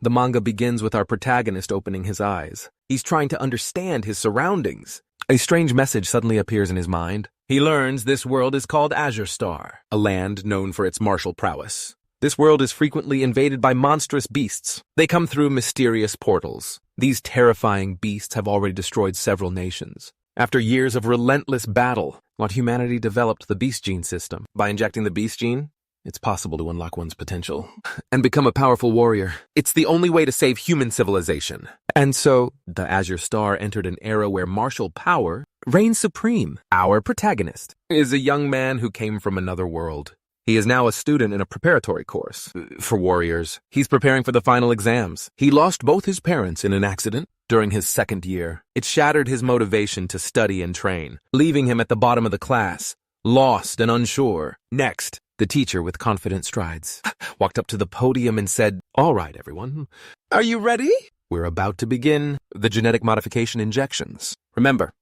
The manga begins with our protagonist opening his eyes. He's trying to understand his surroundings. A strange message suddenly appears in his mind. He learns this world is called Azure Star, a land known for its martial prowess. This world is frequently invaded by monstrous beasts. They come through mysterious portals. These terrifying beasts have already destroyed several nations. After years of relentless battle, humanity developed the beast gene system. By injecting the beast gene, it's possible to unlock one's potential and become a powerful warrior. It's the only way to save human civilization. And so, the Azure Star entered an era where martial power reigns supreme. Our protagonist is a young man who came from another world. He is now a student in a preparatory course for warriors. He's preparing for the final exams. He lost both his parents in an accident during his second year. It shattered his motivation to study and train, leaving him at the bottom of the class, lost and unsure. Next, the teacher, with confident strides, walked up to the podium and said, "All right, everyone, are you ready? We're about to begin the genetic modification injections. Remember,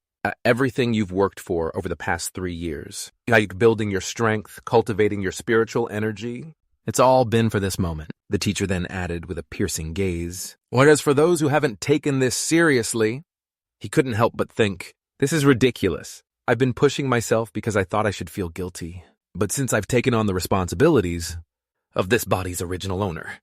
everything you've worked for over the past 3 years, like building your strength, cultivating your spiritual energy, it's all been for this moment." The teacher then added with a piercing gaze, "Whereas for those who haven't taken this seriously," he couldn't help but think, "This is ridiculous. I've been pushing myself because I thought I should feel guilty. But since I've taken on the responsibilities of this body's original owner,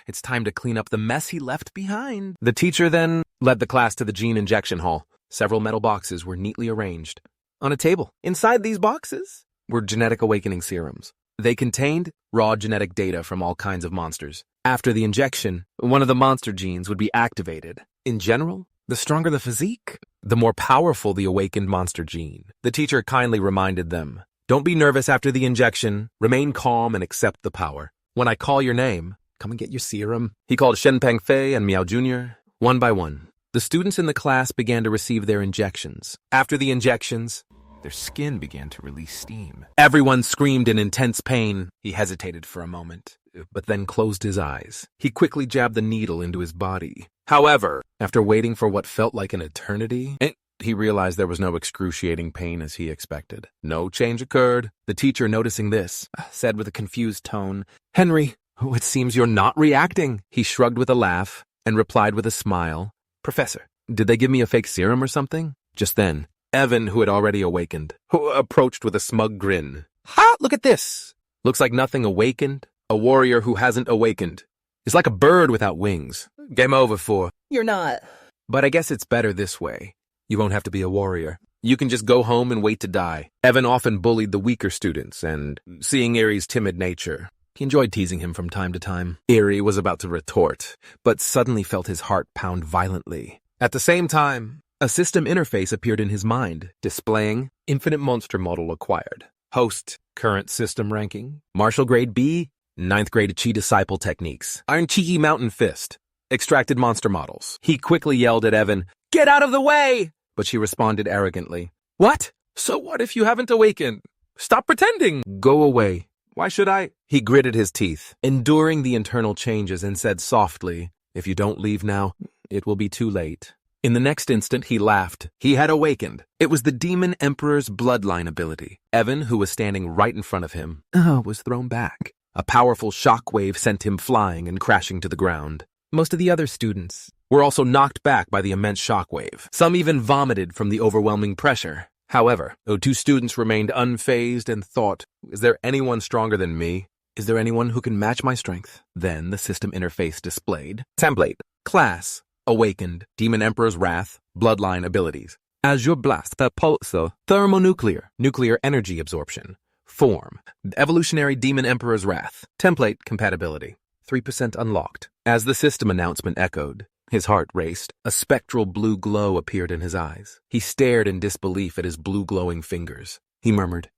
it's time to clean up the mess he left behind." The teacher then led the class to the gene injection hall. Several metal boxes were neatly arranged on a table. Inside these boxes were genetic awakening serums. They contained raw genetic data from all kinds of monsters. After the injection, one of the monster genes would be activated. In general, the stronger the physique, the more powerful the awakened monster gene. The teacher kindly reminded them, "Don't be nervous after the injection. Remain calm and accept the power. When I call your name, come and get your serum." He called Shenpeng Fei and Miao Jr. one by one. The students in the class began to receive their injections. After the injections, their skin began to release steam. Everyone screamed in intense pain. He hesitated for a moment, but then closed his eyes. He quickly jabbed the needle into his body. However, after waiting for what felt like an eternity, he realized there was no excruciating pain as he expected. No change occurred. The teacher, noticing this, said with a confused tone, "Henry, it seems you're not reacting." He shrugged with a laugh and replied with a smile, "Professor, did they give me a fake serum or something?" Just then, Evan, who had already awakened, approached with a smug grin. "Ha! Look at this! Looks like nothing awakened. A warrior who hasn't awakened is like a bird without wings. Game over for..." "You're not." "But I guess it's better this way. You won't have to be a warrior. You can just go home and wait to die." Evan often bullied the weaker students, and seeing Erie's timid nature, he enjoyed teasing him from time to time. Erie was about to retort, but suddenly felt his heart pound violently. At the same time, a system interface appeared in his mind, displaying Infinite Monster Model acquired. Host, current system ranking, Martial Grade B, 9th grade Chi Disciple techniques, Iron Cheeky Mountain Fist, extracted monster models. He quickly yelled at Evan, "Get out of the way!" But she responded arrogantly, "What? So what if you haven't awakened? Stop pretending! Go away. Why should I?" He gritted his teeth, enduring the internal changes, and said softly, "If you don't leave now, it will be too late." In the next instant, he laughed. He had awakened. It was the Demon Emperor's bloodline ability. Evan, who was standing right in front of him, was thrown back. A powerful shockwave sent him flying and crashing to the ground. Most of the other students were also knocked back by the immense shockwave. Some even vomited from the overwhelming pressure. However, 2 students remained unfazed and thought, "Is there anyone stronger than me? Is there anyone who can match my strength?" Then the system interface displayed. Template. Class. Awakened. Demon Emperor's Wrath. Bloodline abilities. Azure Blast. Pulsar. Thermonuclear. Nuclear energy absorption. Form. Evolutionary Demon Emperor's Wrath. Template compatibility. 3% unlocked. As the system announcement echoed, his heart raced. A spectral blue glow appeared in his eyes. He stared in disbelief at his blue glowing fingers. He murmured,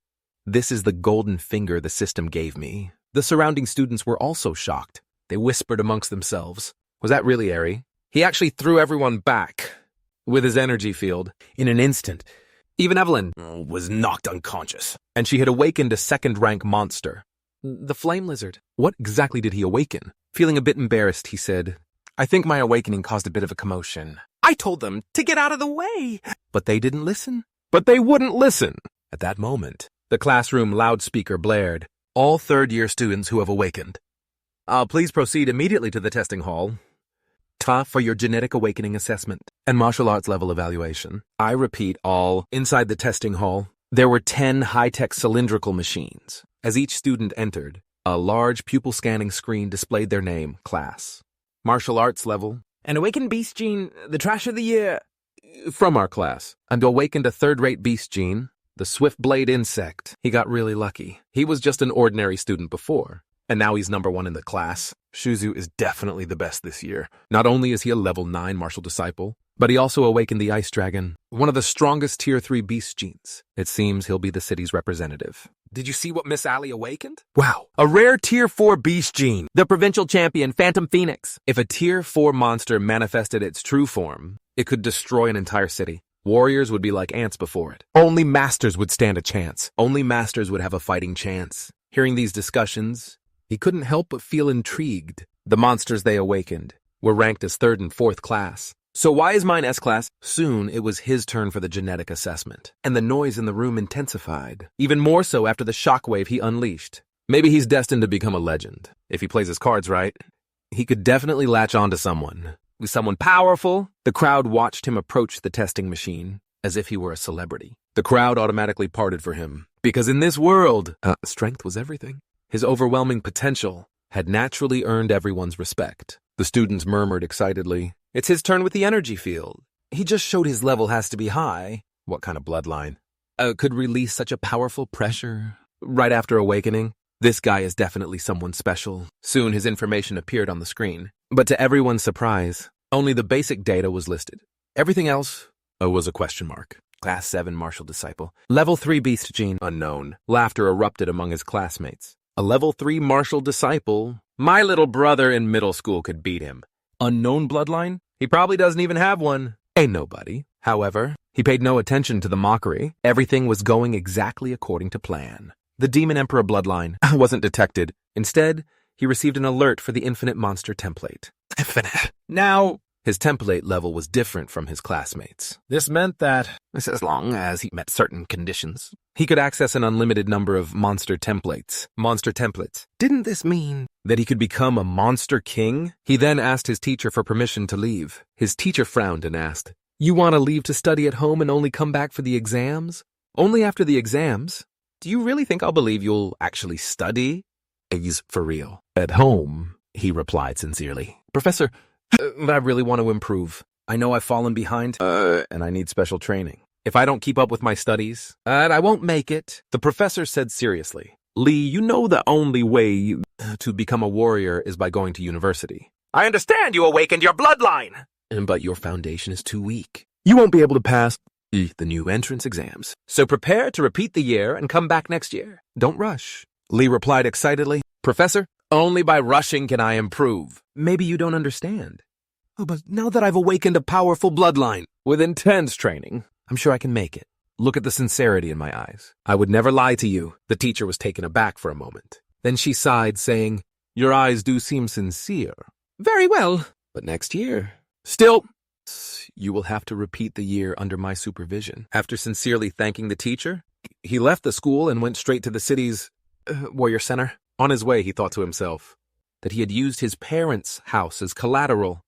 "This is the golden finger the system gave me." The surrounding students were also shocked. They whispered amongst themselves, "Was that really Eri?" He actually threw everyone back with his energy field. In an instant, even Evelyn was knocked unconscious, and she had awakened a second-rank monster. The flame lizard. What exactly did he awaken? Feeling a bit embarrassed, he said, "I think my awakening caused a bit of a commotion. I told them to get out of the way." But they didn't listen. But they wouldn't listen. At that moment, the classroom loudspeaker blared. "All third-year students who have awakened, please proceed immediately to the testing hall. Ta for your genetic awakening assessment and martial arts level evaluation. I repeat all. Inside the testing hall, there were 10 high-tech cylindrical machines. As each student entered, a large pupil scanning screen displayed their name, class, martial arts level, an awakened beast gene, the trash of the year, from our class, and awakened a third-rate beast gene, the swift blade insect. He got really lucky. He was just an ordinary student before, and now he's number 1 in the class. Shuzu is definitely the best this year. Not only is he a level 9 martial disciple, but he also awakened the ice dragon, one of the strongest tier 3 beast genes. It seems he'll be the city's representative. Did you see what Miss Allie awakened? Wow, a rare tier 4 beast gene, the provincial champion, Phantom Phoenix. If a tier 4 monster manifested its true form, it could destroy an entire city. Warriors would be like ants before it. Only masters would stand a chance. Only masters would have a fighting chance. Hearing these discussions, he couldn't help but feel intrigued. The monsters they awakened were ranked as 3rd and 4th class. So why is mine S-class? Soon it was his turn for the genetic assessment, and the noise in the room intensified, even more so after the shockwave he unleashed. Maybe he's destined to become a legend. If he plays his cards right, he could definitely latch on to someone. With someone powerful. The crowd watched him approach the testing machine as if he were a celebrity. The crowd automatically parted for him, because in this world, strength was everything. His overwhelming potential had naturally earned everyone's respect. The students murmured excitedly, "It's his turn with the energy field. He just showed his level has to be high." What kind of bloodline could release such a powerful pressure right after awakening? This guy is definitely someone special. Soon his information appeared on the screen, but to everyone's surprise, only the basic data was listed. Everything else was a question mark. Class 7 martial disciple. Level 3 beast gene. Unknown. Laughter erupted among his classmates. A level 3 martial disciple? My little brother in middle school could beat him. Unknown bloodline? He probably doesn't even have one. Ain't nobody. However, he paid no attention to the mockery. Everything was going exactly according to plan. The Demon Emperor bloodline wasn't detected. Instead, he received an alert for the Infinite Monster template. Infinite. Now, his template level was different from his classmates. This meant that, as long as he met certain conditions, he could access an unlimited number of monster templates. Monster templates. Didn't this mean that he could become a monster king? He then asked his teacher for permission to leave. His teacher frowned and asked, "You want to leave to study at home and only come back for the exams? Only after the exams? Do you really think I'll believe you'll actually study?" "He's for real." "At home," he replied sincerely. "Professor, I really want to improve. I know I've fallen behind, and I need special training. If I don't keep up with my studies, I won't make it." The professor said seriously, "Lee, you know the only way to become a warrior is by going to university. I understand you awakened your bloodline, but your foundation is too weak. You won't be able to pass the new entrance exams. So prepare to repeat the year and come back next year. Don't rush." Lee replied excitedly, "Professor, only by rushing can I improve." "Maybe you don't understand. But now that I've awakened a powerful bloodline with intense training, I'm sure I can make it. Look at the sincerity in my eyes. I would never lie to you." The teacher was taken aback for a moment. Then she sighed, saying, "Your eyes do seem sincere. Very well, but next year. Still, you will have to repeat the year under my supervision." After sincerely thanking the teacher, he left the school and went straight to the city's warrior center. On his way, he thought to himself that he had used his parents' house as collateral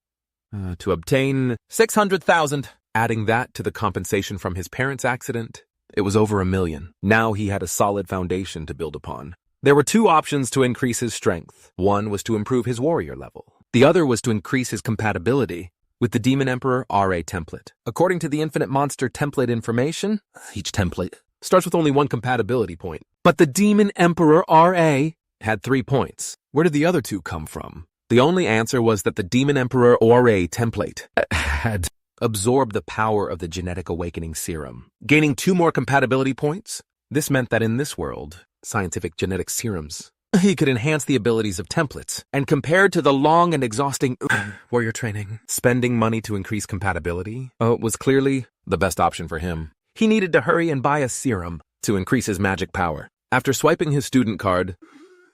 to obtain 600,000. Adding that to the compensation from his parents' accident, it was over $1 million. Now he had a solid foundation to build upon. There were 2 options to increase his strength. One was to improve his warrior level. The other was to increase his compatibility with the Demon Emperor RA template. According to the Infinite Monster template information, each template starts with only 1 compatibility point. But the Demon Emperor RA had 3 points. Where did the other 2 come from? The only answer was that the Demon Emperor RA template had absorbed the power of the genetic awakening serum, gaining 2 more compatibility points. This meant that in this world, scientific genetic serums, he could enhance the abilities of templates, and compared to the long and exhausting warrior training, spending money to increase compatibility was clearly the best option for him. He needed to hurry and buy a serum to increase his magic power. After swiping his student card,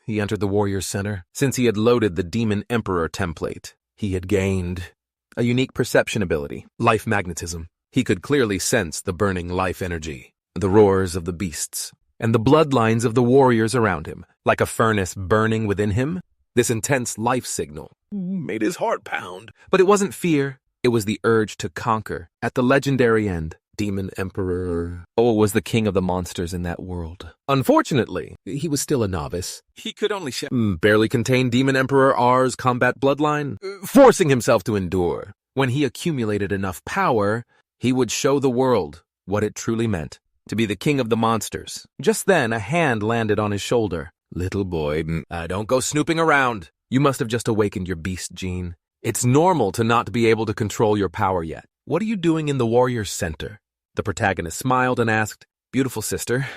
he entered the warrior center. Since he had loaded the Demon Emperor template, he had gained a unique perception ability, life magnetism. He could clearly sense the burning life energy, the roars of the beasts, and the bloodlines of the warriors around him. Like a furnace burning within him, this intense life signal made his heart pound. But it wasn't fear. It was the urge to conquer. At the legendary end, Demon Emperor was the king of the monsters in that world. Unfortunately, he was still a novice. He could only barely contain Demon Emperor R's combat bloodline, forcing himself to endure. When he accumulated enough power, he would show the world what it truly meant to be the king of the monsters. Just then, a hand landed on his shoulder. Little boy, don't go snooping around. You must have just awakened your beast gene. It's normal to not be able to control your power yet. What are you doing in the warrior's center? The protagonist smiled and asked, Beautiful sister.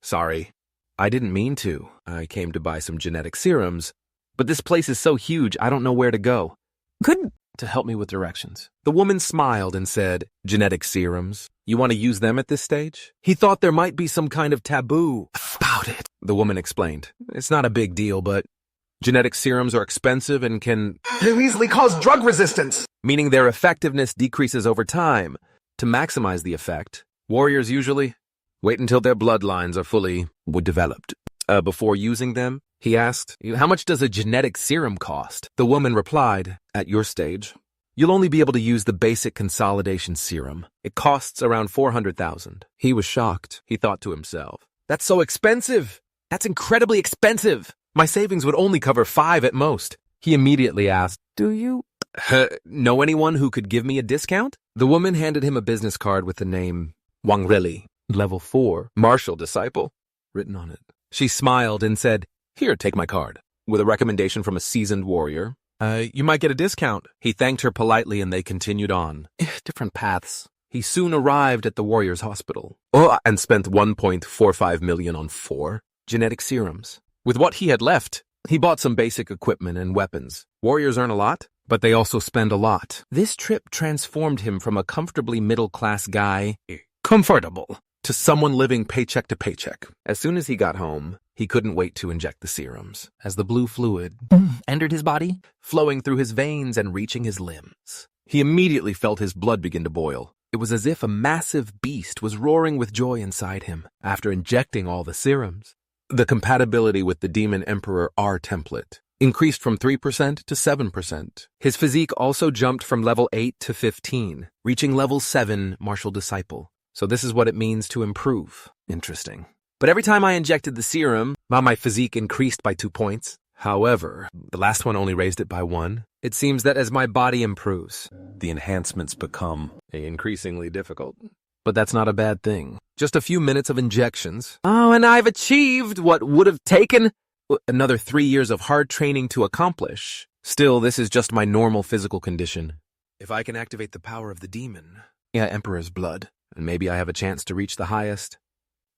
Sorry, I didn't mean to. I came to buy some genetic serums, but this place is so huge I don't know where to go. To help me with directions. The woman smiled and said, Genetic serums? You want to use them at this stage? He thought there might be some kind of taboo about it. The woman explained, It's not a big deal, but genetic serums are expensive and can easily cause drug resistance, meaning their effectiveness decreases over time. To maximize the effect, warriors usually wait until their bloodlines are fully developed. Before using them, he asked, How much does a genetic serum cost? The woman replied, At your stage, you'll only be able to use the basic consolidation serum. It costs around 400,000. He was shocked. He thought to himself, That's so expensive. That's incredibly expensive. My savings would only cover 5 at most. He immediately asked, Do you know anyone who could give me a discount? The woman handed him a business card with the name Wang Lili, level 4, martial disciple, written on it. She smiled and said, Here, take my card. With a recommendation from a seasoned warrior, you might get a discount. He thanked her politely and they continued on. Different paths. He soon arrived at the warrior's hospital and spent 1.45 million on 4 genetic serums. With what he had left, he bought some basic equipment and weapons. Warriors earn a lot, but they also spend a lot. This trip transformed him from a comfortably middle-class guy, comfortable, to someone living paycheck to paycheck. As soon as he got home, he couldn't wait to inject the serums, as the blue fluid entered his body, flowing through his veins and reaching his limbs. He immediately felt his blood begin to boil. It was as if a massive beast was roaring with joy inside him after injecting all the serums. The compatibility with the Demon Emperor R template increased from 3% to 7%. His physique also jumped from level 8 to 15, reaching level 7 martial disciple. So this is what it means to improve. Interesting. But every time I injected the serum, my physique increased by 2 points. However, the last one only raised it by 1. It seems that as my body improves, the enhancements become increasingly difficult. But that's not a bad thing. Just a few minutes of injections. And I've achieved what would have taken another 3 years of hard training to accomplish. Still, this is just my normal physical condition. If I can activate the power of the demon, Emperor's blood, and maybe I have a chance to reach the highest.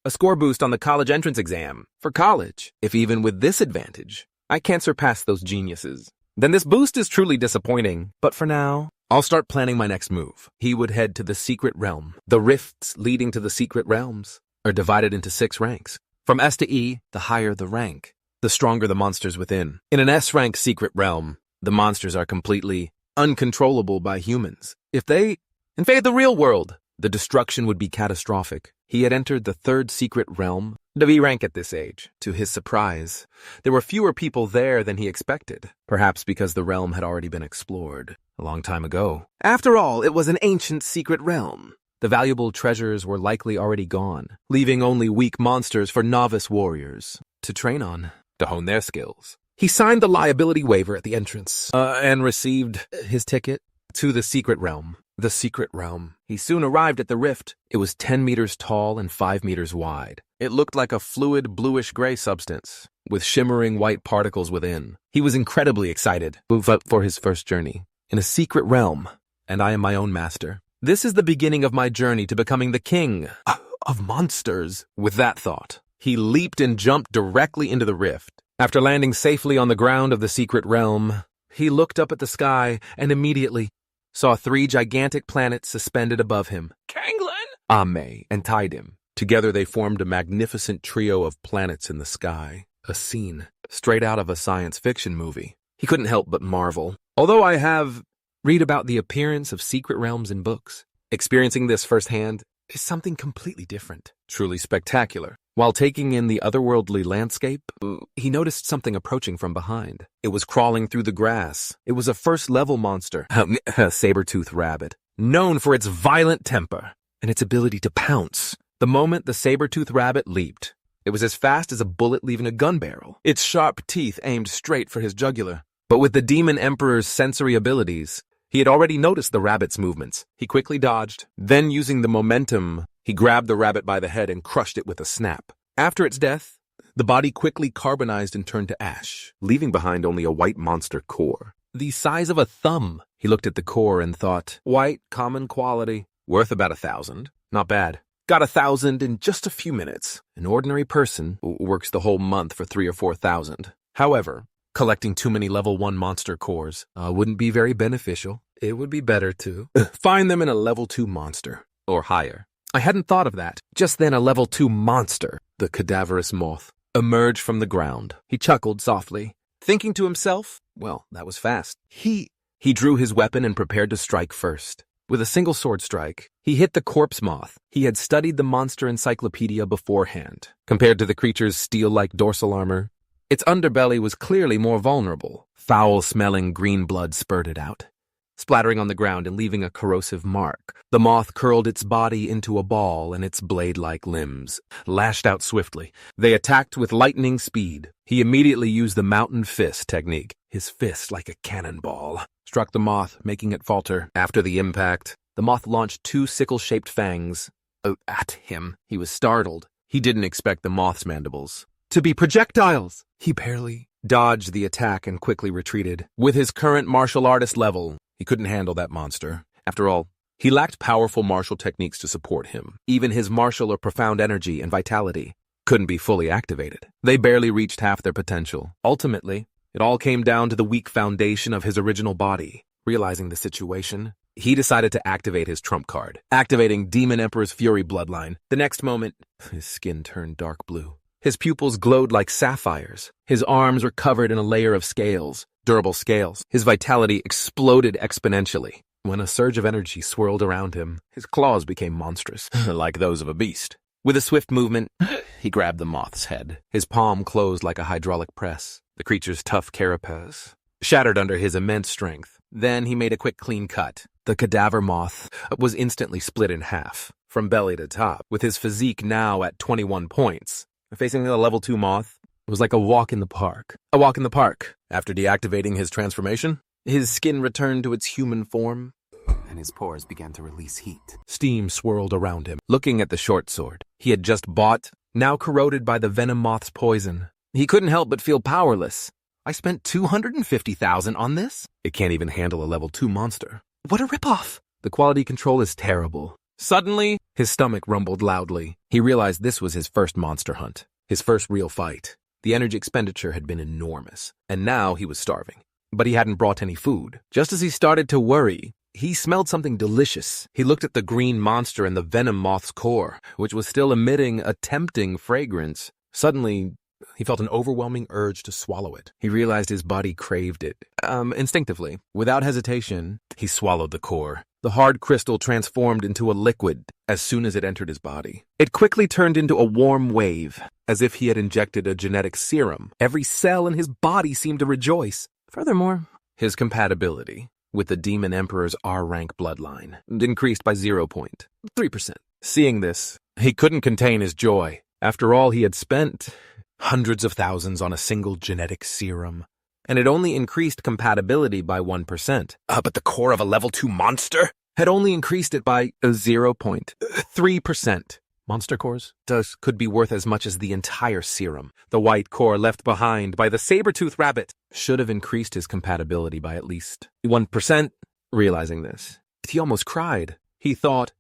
A score boost on the college entrance exam. For college, if even with this advantage, I can't surpass those geniuses. Then this boost is truly disappointing. But for now, I'll start planning my next move. He would head to the secret realm. The rifts leading to the secret realms are divided into 6 ranks. From S to E, the higher the rank, the stronger the monsters within. In an S-rank secret realm, the monsters are completely uncontrollable by humans. If they invade the real world, the destruction would be catastrophic. He had entered the 3rd secret realm, the V rank at this age. To his surprise, there were fewer people there than he expected, perhaps because the realm had already been explored a long time ago. After all, it was an ancient secret realm. The valuable treasures were likely already gone, leaving only weak monsters for novice warriors to train on, to hone their skills. He signed the liability waiver at the entrance and received his ticket to the secret realm. The secret realm. He soon arrived at the rift. It was 10 meters tall and 5 meters wide. It looked like a fluid bluish-gray substance with shimmering white particles within. He was incredibly excited for his first journey in a secret realm, and I am my own master. This is the beginning of my journey to becoming the king of monsters. With that thought, he leaped and jumped directly into the rift. After landing safely on the ground of the secret realm, he looked up at the sky and immediately saw 3 gigantic planets suspended above him. Kanglin, Ame, and Tidem. Together they formed a magnificent trio of planets in the sky. A scene straight out of a science fiction movie. He couldn't help but marvel. Although I have read about the appearance of secret realms in books, experiencing this firsthand is something completely different. Truly spectacular. While taking in the otherworldly landscape, he noticed something approaching from behind. It was crawling through the grass. It was a first-level monster, a saber-toothed rabbit, known for its violent temper and its ability to pounce. The moment the saber-toothed rabbit leaped, it was as fast as a bullet leaving a gun barrel, its sharp teeth aimed straight for his jugular. But with the Demon Emperor's sensory abilities, he had already noticed the rabbit's movements. He quickly dodged. Then, using the momentum, he grabbed the rabbit by the head and crushed it with a snap. After its death, the body quickly carbonized and turned to ash, leaving behind only a white monster core. The size of a thumb. He looked at the core and thought, white, common quality, worth about 1,000. Not bad. Got 1,000 in just a few minutes. An ordinary person works the whole month for 3,000 or 4,000. However, collecting too many level 1 monster cores wouldn't be very beneficial. It would be better to find them in a level 2 monster, or higher. I hadn't thought of that. Just then a level 2 monster, the cadaverous moth, emerged from the ground. He chuckled softly, thinking to himself, well, that was fast. He drew his weapon and prepared to strike first. With a single sword strike, he hit the corpse moth. He had studied the monster encyclopedia beforehand. Compared to the creature's steel-like dorsal armor, its underbelly was clearly more vulnerable. Foul-smelling green blood spurted out, splattering on the ground and leaving a corrosive mark. The moth curled its body into a ball, and its blade-like limbs lashed out swiftly. They attacked with lightning speed. He immediately used the mountain fist technique. His fist, like a cannonball, struck the moth, making it falter. After the impact, the moth launched 2 sickle-shaped fangs at him. He was startled. He didn't expect the moth's mandibles to be projectiles. He barely dodged the attack and quickly retreated. With his current martial artist level, he couldn't handle that monster. After all, he lacked powerful martial techniques to support him. Even his martial or profound energy and vitality couldn't be fully activated. They barely reached half their potential. Ultimately, it all came down to the weak foundation of his original body. Realizing the situation, he decided to activate his trump card, activating Demon Emperor's Fury bloodline. The next moment, his skin turned dark blue. His pupils glowed like sapphires. His arms were covered in a layer of scales, durable scales. His vitality exploded exponentially. When a surge of energy swirled around him, his claws became monstrous, like those of a beast. With a swift movement, he grabbed the moth's head. His palm closed like a hydraulic press. The creature's tough carapace shattered under his immense strength. Then he made a quick clean cut. The cadaver moth was instantly split in half, from belly to top. With his physique now at 21 points, facing the level 2 moth, it was like a walk in the park. A walk in the park. After deactivating his transformation, his skin returned to its human form, and his pores began to release heat. Steam swirled around him. Looking at the short sword he had just bought, now corroded by the venom moth's poison, he couldn't help but feel powerless. I spent 250,000 on this? It can't even handle a level 2 monster. What a ripoff! The quality control is terrible. Suddenly, his stomach rumbled loudly. He realized this was his first monster hunt, his first real fight. The energy expenditure had been enormous, and now he was starving. But he hadn't brought any food. Just as he started to worry, he smelled something delicious. He looked at the green monster and the venom moth's core, which was still emitting a tempting fragrance. Suddenly, he felt an overwhelming urge to swallow it. He realized his body craved it. Instinctively, without hesitation, he swallowed the core. The hard crystal transformed into a liquid as soon as it entered his body. It quickly turned into a warm wave, as if he had injected a genetic serum. Every cell in his body seemed to rejoice. Furthermore, his compatibility with the Demon Emperor's R-rank bloodline increased by 0.3%. Seeing this, he couldn't contain his joy. After all, he had spent hundreds of thousands on a single genetic serum, and it only increased compatibility by 1%. But the core of a level 2 monster had only increased it by 0.3%. Monster cores could be worth as much as the entire serum. The white core left behind by the saber-toothed rabbit should have increased his compatibility by at least 1%. Realizing this, he almost cried. He thought,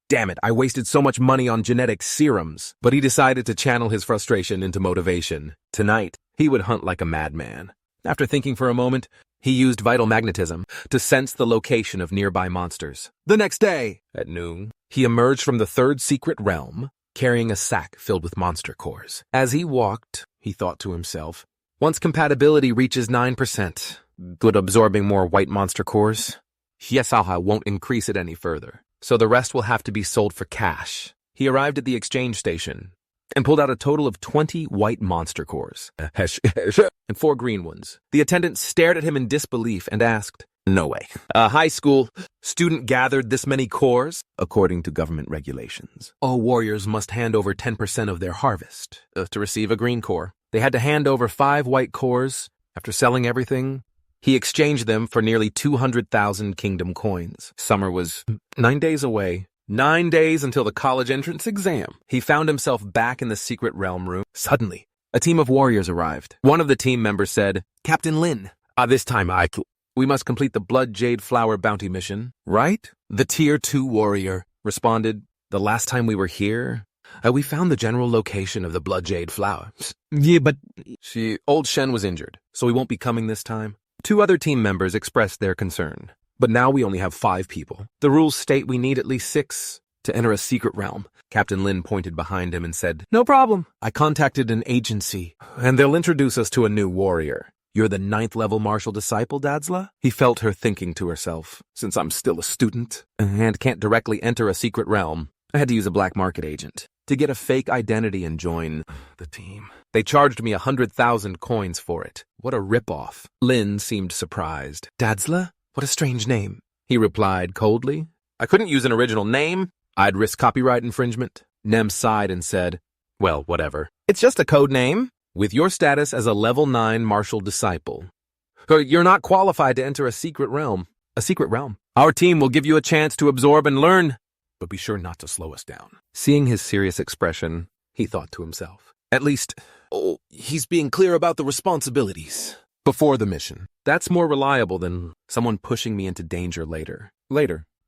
damn it, I wasted so much money on genetic serums. But he decided to channel his frustration into motivation. Tonight, he would hunt like a madman. After thinking for a moment, he used vital magnetism to sense the location of nearby monsters. The next day, at noon, he emerged from the third secret realm, carrying a sack filled with monster cores. As he walked, he thought to himself, once compatibility reaches 9%, would absorbing more white monster cores? Yahello won't increase it any further, so the rest will have to be sold for cash. He arrived at the exchange station. and pulled out a total of 20 white monster cores and 4 green ones. The attendant stared at him in disbelief and asked, "No way. A high school student gathered this many cores?" According to government regulations, all warriors must hand over 10% of their harvest to receive a green core. They had to hand over 5 white cores. After selling everything, he exchanged them for nearly 200,000 kingdom coins. Summer was 9 days away. 9 days until the college entrance exam. He found himself back in the secret realm room. Suddenly, a team of warriors arrived. One of the team members said, "Captain Lin, this time we must complete the Blood Jade Flower bounty mission, right?" The Tier 2 warrior responded, "The last time we were here, we found the general location of the Blood Jade Flowers." "Yeah, but Old Shen was injured, so he won't be coming this time." 2 other team members expressed their concern. "But now we only have 5 people. The rules state we need at least 6 to enter a secret realm." Captain Lin pointed behind him and said, "No problem. I contacted an agency, and they'll introduce us to a new warrior. You're the 9th level martial disciple, Dadzla?" He felt her thinking to herself, "Since I'm still a student and can't directly enter a secret realm, I had to use a black market agent to get a fake identity and join the team. They charged me 100,000 coins for it. What a ripoff." Lin seemed surprised. "Dadzla? What a strange name," he replied coldly. "I couldn't use an original name. I'd risk copyright infringement." Nem sighed and said, "Well, whatever. It's just a code name. With your status as a level 9 martial disciple, you're not qualified to enter a secret realm. Our team will give you a chance to absorb and learn, but be sure not to slow us down." Seeing his serious expression, he thought to himself, "At least, he's being clear about the responsibilities before the mission. That's more reliable than someone pushing me into danger later."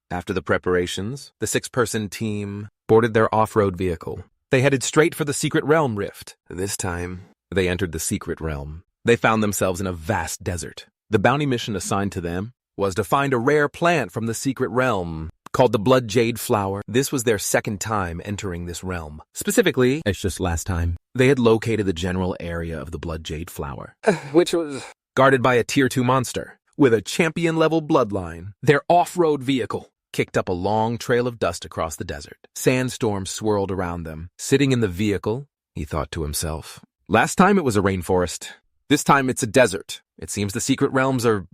After the preparations, the 6-person team boarded their off-road vehicle. They headed straight for the secret realm rift. This time, they entered the secret realm. They found themselves in a vast desert. The bounty mission assigned to them was to find a rare plant from the secret realm called the Blood Jade Flower. This was their 2nd time entering this realm. Specifically, it's just last time, they had located the general area of the Blood Jade Flower, which was guarded by a Tier 2 monster with a champion-level bloodline. Their off-road vehicle kicked up a long trail of dust across the desert. Sandstorms swirled around them. Sitting in the vehicle, he thought to himself, "Last time it was a rainforest. This time it's a desert. It seems the secret realms are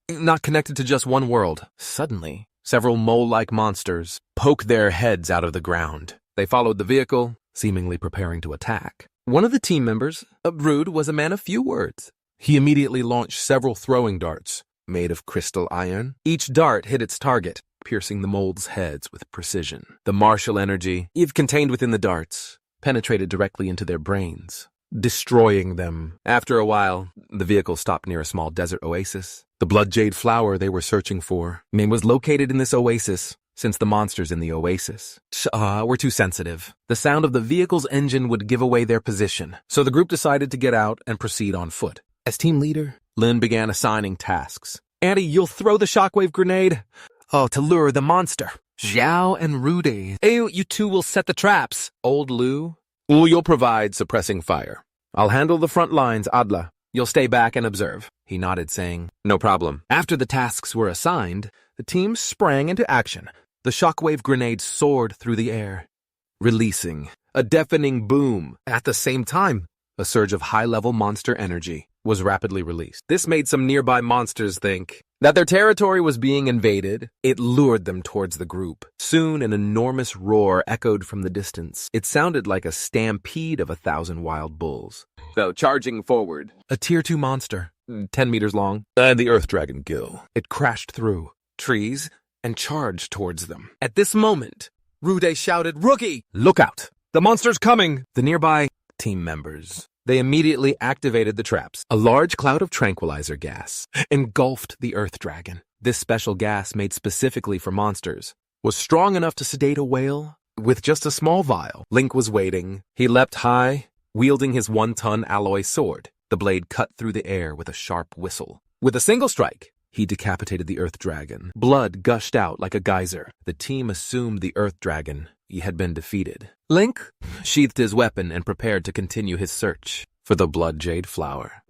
not connected to just one world." Suddenly, several mole-like monsters poked their heads out of the ground. They followed the vehicle, seemingly preparing to attack. One of the team members, Rude, was a man of few words. He immediately launched several throwing darts, made of crystal iron. Each dart hit its target, piercing the mold's heads with precision. The martial energy contained within the darts penetrated directly into their brains, destroying them. After a while, the vehicle stopped near a small desert oasis. The Blood Jade Flower they were searching for was located in this oasis, since the monsters in the oasis were too sensitive. The sound of the vehicle's engine would give away their position, so the group decided to get out and proceed on foot. As team leader, Lin began assigning tasks. "Annie, you'll throw the shockwave grenade to lure the monster. Xiao and Rudy, you 2 will set the traps. Old Lu, you'll provide suppressing fire. I'll handle the front lines, Adla. You'll stay back and observe." He nodded, saying, "No problem." After the tasks were assigned, the team sprang into action. The shockwave grenade soared through the air, releasing a deafening boom. At the same time, a surge of high-level monster energy was rapidly released. This made some nearby monsters think that their territory was being invaded. It lured them towards the group. Soon, an enormous roar echoed from the distance. It sounded like a stampede of 1,000 wild bulls. So, charging forward, a Tier 2 monster, 10 meters long, and the Earth Dragon Gill. It crashed through trees and charged towards them. At this moment, Rude shouted, "Rookie, look out! The monster's coming!" The nearby team members, they immediately activated the traps. A large cloud of tranquilizer gas engulfed the Earth Dragon. This special gas, made specifically for monsters, was strong enough to sedate a whale with just a small vial. Link was waiting. He leapt high, wielding his 1-ton alloy sword. The blade cut through the air with a sharp whistle. With a single strike, he decapitated the Earth Dragon. Blood gushed out like a geyser. The team assumed the Earth Dragon had been defeated. Link sheathed his weapon and prepared to continue his search for the Blood Jade Flower.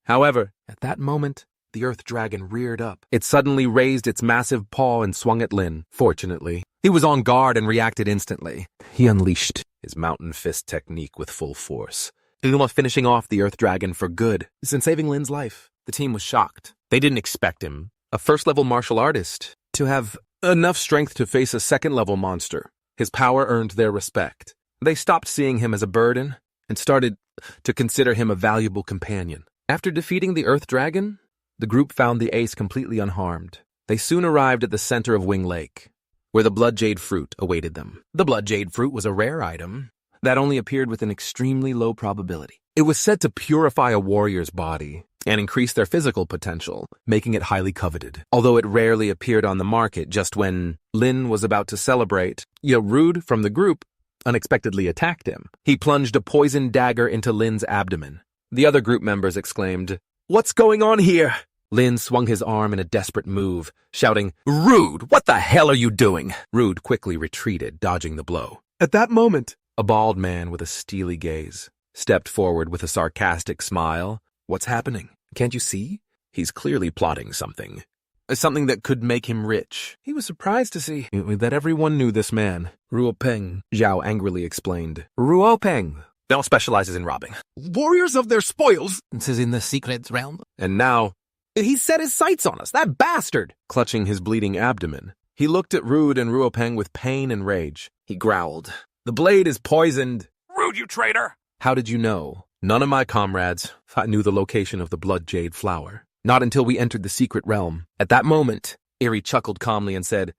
However, at that moment, the Earth Dragon reared up. It suddenly raised its massive paw and swung at Lin. Fortunately, he was on guard and reacted instantly. He unleashed his mountain fist technique with full force, finishing off the Earth Dragon for good, and saving Lin's life. The team was shocked. They didn't expect him, a first-level martial artist, to have enough strength to face a second-level monster. His power earned their respect. They stopped seeing him as a burden and started to consider him a valuable companion. After defeating the Earth Dragon, the group found the ace completely unharmed. They soon arrived at the center of Wing Lake, where the blood jade fruit awaited them. The blood jade fruit was a rare item that only appeared with an extremely low probability. It was said to purify a warrior's body and increase their physical potential, making it highly coveted. Although it rarely appeared on the market just when Lin was about to celebrate, Rude from the group unexpectedly attacked him. He plunged a poisoned dagger into Lin's abdomen. The other group members exclaimed, "What's going on here?" Lin swung his arm in a desperate move, shouting, "Rude, what the hell are you doing?" Rude quickly retreated, dodging the blow. At that moment, a bald man with a steely gaze stepped forward with a sarcastic smile. "What's happening? Can't you see? He's clearly plotting something. Something that could make him rich." He was surprised to see that everyone knew this man. Ruopeng, Zhao angrily explained. Ruopeng now specializes in robbing warriors of their spoils. This is in the secret realm. And now, he set his sights on us, that bastard! Clutching his bleeding abdomen, he looked at Rude and Ruopeng with pain and rage. He growled, "The blade is poisoned." "Rude, you traitor!" "How did you know?" "None of my comrades knew the location of the blood jade flower. Not until we entered the secret realm." At that moment, Eri chuckled calmly and said,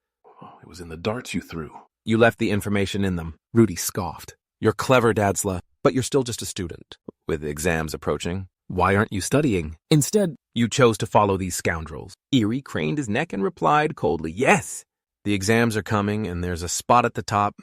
"It was in the darts you threw." "You left the information in them." Rudy scoffed. "You're clever, Dadsla, but you're still just a student. With exams approaching, why aren't you studying? Instead, you chose to follow these scoundrels." Eri craned his neck and replied coldly, "Yes, the exams are coming and there's a spot at the top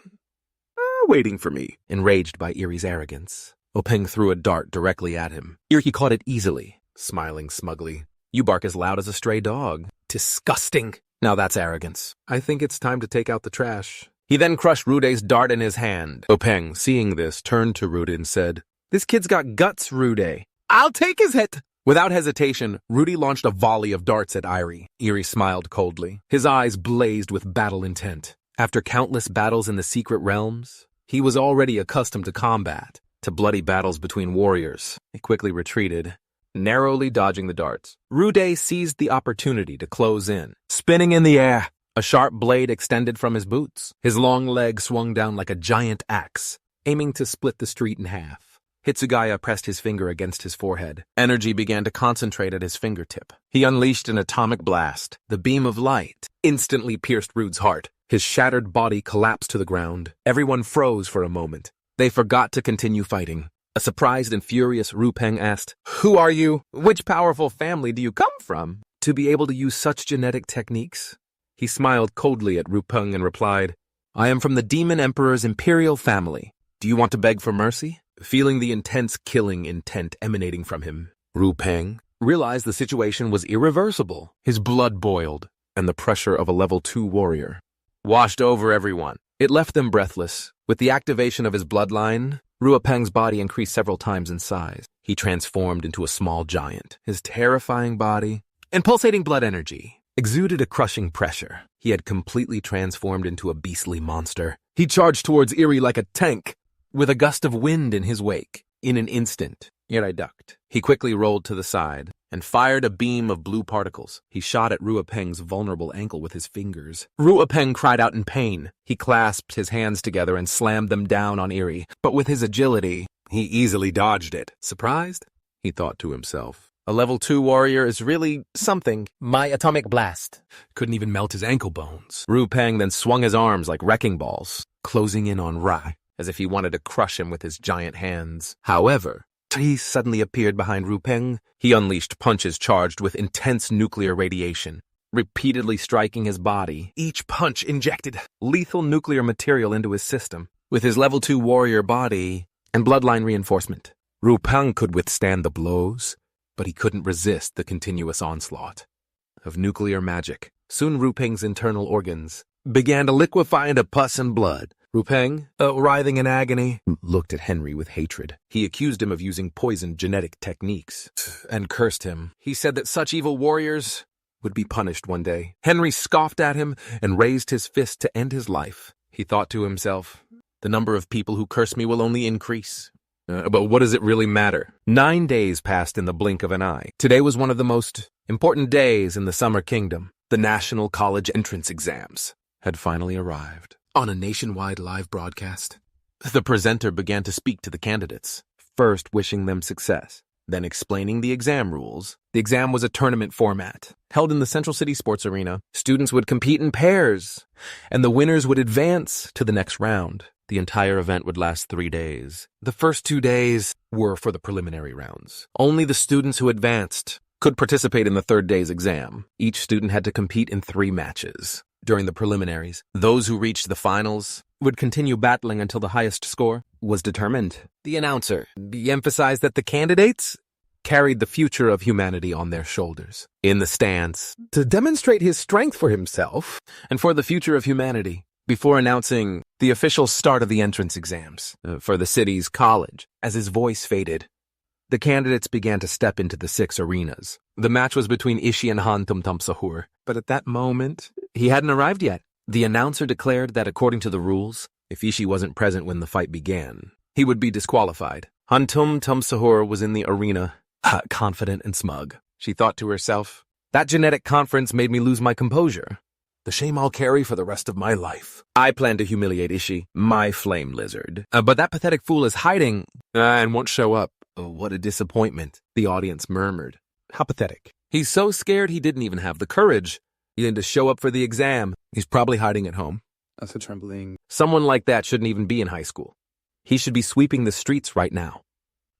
waiting for me." Enraged by Eri's arrogance, Openg threw a dart directly at him. Eri caught it easily, smiling smugly. "You bark as loud as a stray dog. Disgusting. Now that's arrogance. I think it's time to take out the trash." He then crushed Rude's dart in his hand. Openg, seeing this, turned to Rude and said, "This kid's got guts, Rude. I'll take his hit." Without hesitation, Rudy launched a volley of darts at Eri. Eri smiled coldly. His eyes blazed with battle intent. After countless battles in the secret realms, he was already accustomed to combat, to bloody battles between warriors. He quickly retreated, narrowly dodging the darts. Rude seized the opportunity to close in, spinning in the air. A sharp blade extended from his boots. His long leg swung down like a giant axe, aiming to split the street in half. Hitsugaya pressed his finger against his forehead. Energy began to concentrate at his fingertip. He unleashed an atomic blast. The beam of light instantly pierced Rude's heart. His shattered body collapsed to the ground. Everyone froze for a moment. They forgot to continue fighting. A surprised and furious Ruopeng asked, "Who are you? Which powerful family do you come from to be able to use such genetic techniques?" He smiled coldly at Ruopeng and replied, "I am from the Demon Emperor's imperial family. Do you want to beg for mercy?" Feeling the intense killing intent emanating from him, Ruopeng realized the situation was irreversible. His blood boiled, and the pressure of a level 2 warrior washed over everyone. It left them breathless. With the activation of his bloodline, Ruopeng's body increased several times in size. He transformed into a small giant. His terrifying body and pulsating blood energy exuded a crushing pressure. He had completely transformed into a beastly monster. He charged towards Eri like a tank, with a gust of wind in his wake. In an instant, Eri ducked. He quickly rolled to the side and fired a beam of blue particles. He shot at Ruopeng's vulnerable ankle with his fingers. Ruopeng cried out in pain. He clasped his hands together and slammed them down on Eri, but with his agility, he easily dodged it. Surprised? He thought to himself. A level 2 warrior is really something. My atomic blast couldn't even melt his ankle bones. Ruopeng then swung his arms like wrecking balls, closing in on Rai, as if he wanted to crush him with his giant hands. However, he suddenly appeared behind Ruopeng. He unleashed punches charged with intense nuclear radiation, repeatedly striking his body. Each punch injected lethal nuclear material into his system. With his level 2 warrior body and bloodline reinforcement, Ruopeng could withstand the blows, but he couldn't resist the continuous onslaught of nuclear magic. Soon Ruopeng's internal organs began to liquefy into pus and blood. Ruopeng, writhing in agony, looked at Henry with hatred. He accused him of using poisoned genetic techniques and cursed him. He said that such evil warriors would be punished one day. Henry scoffed at him and raised his fist to end his life. He thought to himself, The number of people who curse me will only increase. But what does it really matter? 9 days passed in the blink of an eye. Today was one of the most important days in the Summer Kingdom. The National College Entrance Exams had finally arrived. On a nationwide live broadcast, the presenter began to speak to the candidates, first wishing them success, then explaining the exam rules. The exam was a tournament format, held in the Central City Sports Arena. Students would compete in pairs, and the winners would advance to the next round. The entire event would last 3 days. The first 2 days were for the preliminary rounds. Only the students who advanced could participate in the third day's exam. Each student had to compete in 3 matches. During the preliminaries, those who reached the finals would continue battling until the highest score was determined. The announcer emphasized that the candidates carried the future of humanity on their shoulders. In the stands, to demonstrate his strength for himself and for the future of humanity, before announcing the official start of the entrance exams for the city's college. As his voice faded, the candidates began to step into the 6 arenas. The match was between Ishi and Han Tum Sahur, but at that moment, he hadn't arrived yet. The announcer declared that according to the rules, if Ishi wasn't present when the fight began, he would be disqualified. Han Tum Sahur was in the arena, confident and smug. She thought to herself, that genetic conference made me lose my composure. The shame I'll carry for the rest of my life. I plan to humiliate Ishi, my flame lizard. But that pathetic fool is hiding and won't show up. Oh, what a disappointment, the audience murmured. How pathetic. He's so scared he didn't even have the courage even to show up for the exam. He's probably hiding at home. That's a trembling. Someone like that shouldn't even be in high school. He should be sweeping the streets right now.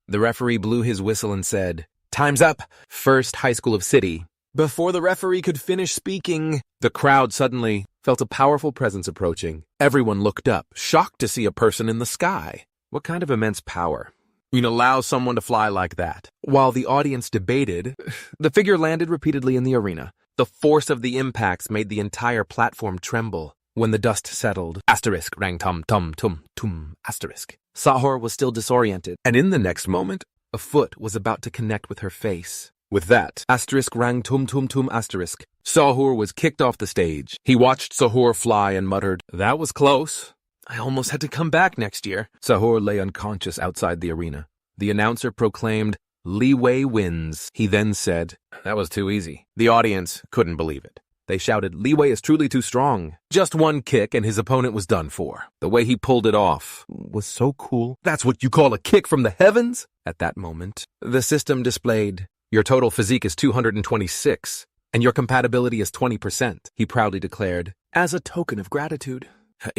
The referee blew his whistle and said, "Time's up, First High School of City." Before the referee could finish speaking, the crowd suddenly felt a powerful presence approaching. Everyone looked up, shocked to see a person in the sky. What kind of immense power allow someone to fly like that? While the audience debated, the figure landed repeatedly in the arena. The force of the impacts made the entire platform tremble. When the dust settled, asterisk rang tum tum tum tum asterisk. Sahur was still disoriented, and in the next moment, a foot was about to connect with her face. With that, asterisk rang tum tum tum asterisk. Sahur was kicked off the stage. He watched Sahur fly and muttered, "That was close. I almost had to come back next year." Sahur lay unconscious outside the arena. The announcer proclaimed, "Li Wei wins." He then said, "That was too easy." The audience couldn't believe it. They shouted, "Li Wei is truly too strong." Just one kick and his opponent was done for. The way he pulled it off was so cool. That's what you call a kick from the heavens? At that moment, the system displayed, "Your total physique is 226, and your compatibility is 20%, he proudly declared. As a token of gratitude,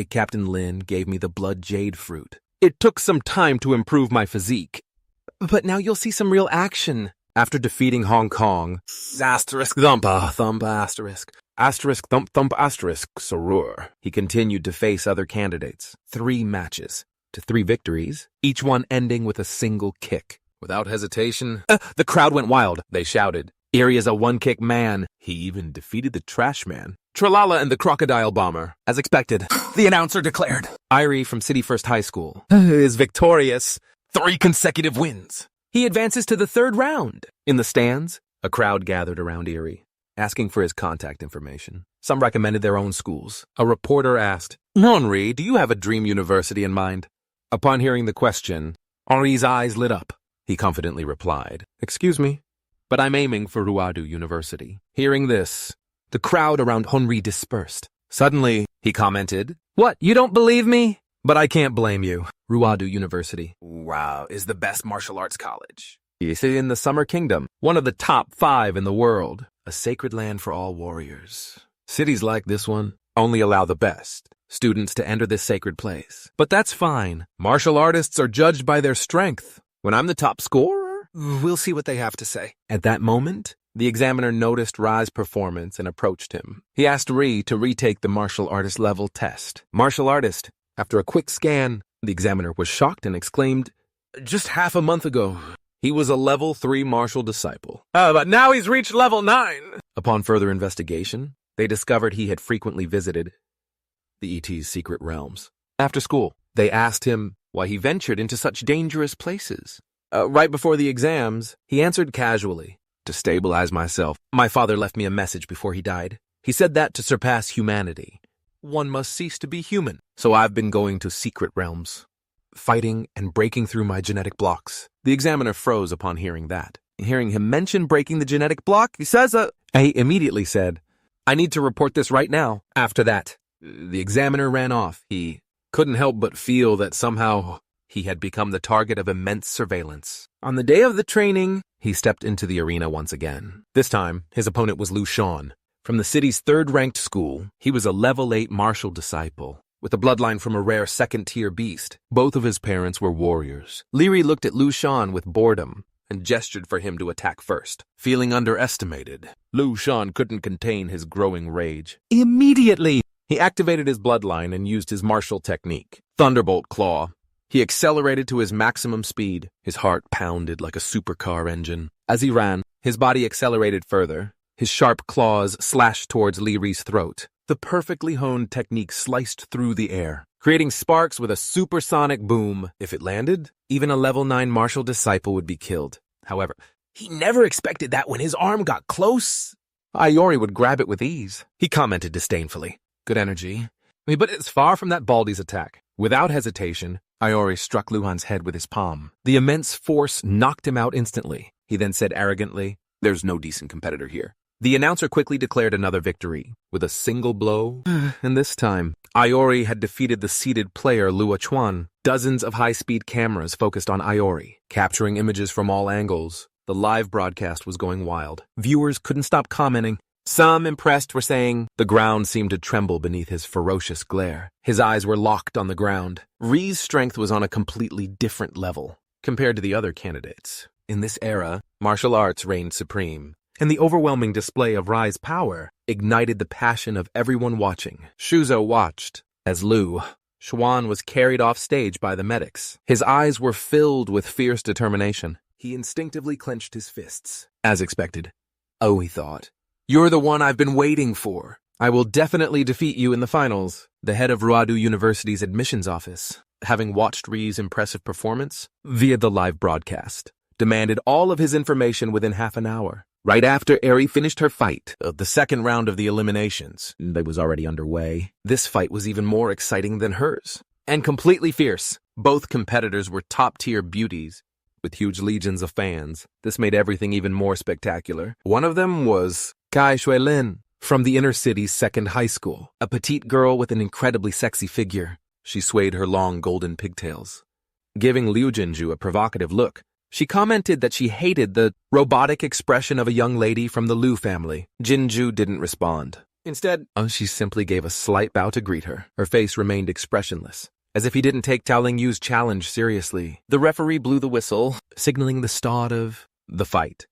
Captain Lin gave me the blood jade fruit. It took some time to improve my physique, but now you'll see some real action. After defeating Hong Kong, asterisk thump asterisk thump asterisk Sarur, he continued to face other candidates. 3 matches to 3 victories, each one ending with a single kick. Without hesitation, the crowd went wild. They shouted, "Eri is a one-kick man." He even defeated the trash man, Tralala and the crocodile bomber. As expected, the announcer declared, "Eri from City First High School is victorious. 3 consecutive wins." He advances to the 3rd round. In the stands, a crowd gathered around Eri, asking for his contact information. Some recommended their own schools. A reporter asked, "Henri, do you have a dream university in mind?" Upon hearing the question, Henri's eyes lit up. He confidently replied, "Excuse me, but I'm aiming for Ruadu University." Hearing this, the crowd around Henri dispersed. Suddenly, he commented, "What, you don't believe me? But I can't blame you. Ruadu University, wow, is the best martial arts college. It's in the Summer Kingdom, one of the top 5 in the world. A sacred land for all warriors. Cities like this one only allow the best students to enter this sacred place. But that's fine. Martial artists are judged by their strength. When I'm the top scorer, we'll see what they have to say." At that moment, the examiner noticed Rai's performance and approached him. He asked Ri to retake the martial artist level test. Martial artist. After a quick scan, the examiner was shocked and exclaimed, "Just half a month ago, he was a level 3 martial disciple. But now he's reached level 9. Upon further investigation, they discovered he had frequently visited the ET's secret realms. After school, they asked him why he ventured into such dangerous places. Right before the exams, he answered casually, "To stabilize myself. My father left me a message before he died. He said that to surpass humanity." one must cease to be human. So I've been going to secret realms, fighting and breaking through my genetic blocks. The examiner froze upon hearing that. Hearing him mention breaking the genetic block, he says, I immediately said, I need to report this right now. After that, the examiner ran off. He couldn't help but feel that somehow he had become the target of immense surveillance. On the day of the training, he stepped into the arena once again. This time, his opponent was Lu Shan. From the city's third-ranked school, he was a level 8 martial disciple, with a bloodline from a rare second-tier beast. Both of his parents were warriors. Leary looked at Lu Shan with boredom and gestured for him to attack first. Feeling underestimated, Lu Shan couldn't contain his growing rage. Immediately, he activated his bloodline and used his martial technique, Thunderbolt Claw. He accelerated to his maximum speed. His heart pounded like a supercar engine. As he ran, his body accelerated further. His sharp claws slashed towards Leary's throat. The perfectly honed technique sliced through the air, creating sparks with a supersonic boom. If it landed, even a level 9 martial disciple would be killed. However, he never expected that when his arm got close, Iori would grab it with ease. He commented disdainfully, "Good energy. But it's far from that Baldy's attack." Without hesitation, Iori struck Luhan's head with his palm. The immense force knocked him out instantly. He then said arrogantly, "There's no decent competitor here." The announcer quickly declared another victory, with a single blow. And this time, Iori had defeated the seated player Lua Chuan. Dozens of high-speed cameras focused on Iori, capturing images from all angles. The live broadcast was going wild. Viewers couldn't stop commenting. Some impressed were saying the ground seemed to tremble beneath his ferocious glare. His eyes were locked on the ground. Ri's strength was on a completely different level compared to the other candidates. In this era, martial arts reigned supreme, and the overwhelming display of Ri's power ignited the passion of everyone watching. Shuzo watched as Lu Xuan was carried off stage by the medics. His eyes were filled with fierce determination. He instinctively clenched his fists. As expected. Oh, he thought, "You're the one I've been waiting for. I will definitely defeat you in the finals." The head of Ruadu University's admissions office, having watched Ri's impressive performance via the live broadcast, demanded all of his information within half an hour. Right after Eri finished her fight, the second round of the eliminations, that was already underway. This fight was even more exciting than hers, and completely fierce. Both competitors were top-tier beauties, with huge legions of fans. This made everything even more spectacular. One of them was Kai Shuilin, from the inner city's second high school, a petite girl with an incredibly sexy figure. She swayed her long golden pigtails, giving Liu Jinju a provocative look. She commented that she hated the robotic expression of a young lady from the Liu family. Jinju didn't respond. Instead, she simply gave a slight bow to greet her. Her face remained expressionless, as if he didn't take Tao Lingyu's challenge seriously. The referee blew the whistle, signaling the start of the fight.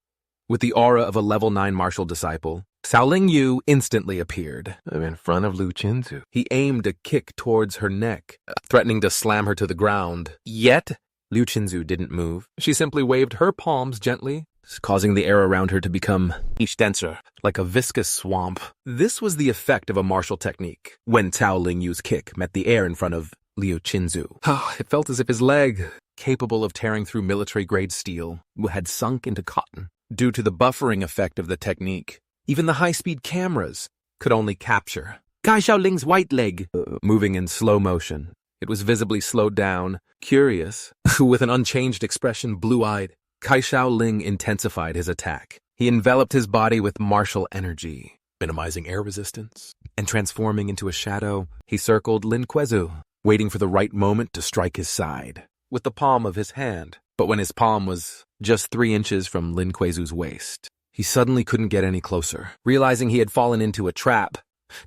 With the aura of a level 9 martial disciple, Cao Lingyu instantly appeared in front of Lu Qinzu. He aimed a kick towards her neck, threatening to slam her to the ground. Yet, Liu Qinzu didn't move. She simply waved her palms gently, causing the air around her to become each denser, like a viscous swamp. This was the effect of a martial technique. When Cao Lingyu's kick met the air in front of Liu Qinzu, it felt as if his leg, capable of tearing through military-grade steel, had sunk into cotton. Due to the buffering effect of the technique, even the high-speed cameras could only capture Kai Xiaoling's white leg moving in slow motion. It was visibly slowed down. Curious, with an unchanged expression, blue-eyed, Kai Xiaoling intensified his attack. He enveloped his body with martial energy, minimizing air resistance, and transforming into a shadow, he circled Lin Kuezu, waiting for the right moment to strike his side with the palm of his hand. But when his palm was just 3 inches from Lin Kuezu's waist, he suddenly couldn't get any closer. Realizing he had fallen into a trap,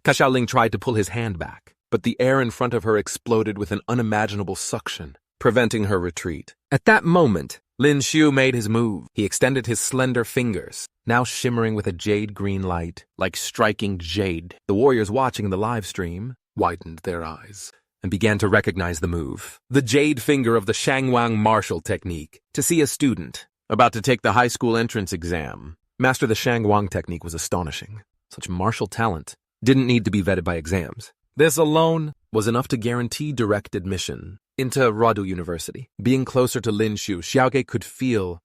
Kai Xiaoling tried to pull his hand back, but the air in front of her exploded with an unimaginable suction, preventing her retreat. At that moment, Lin Xiu made his move. He extended his slender fingers, now shimmering with a jade-green light, like striking jade. The warriors watching the live stream widened their eyes and began to recognize the move. The jade finger of the Shangwang martial technique. To see a student about to take the high school entrance exam master the Shangwang technique was astonishing. Such martial talent didn't need to be vetted by exams. This alone was enough to guarantee direct admission into Ruadu University. Being closer to Lin Xiu, Xiaoge could feel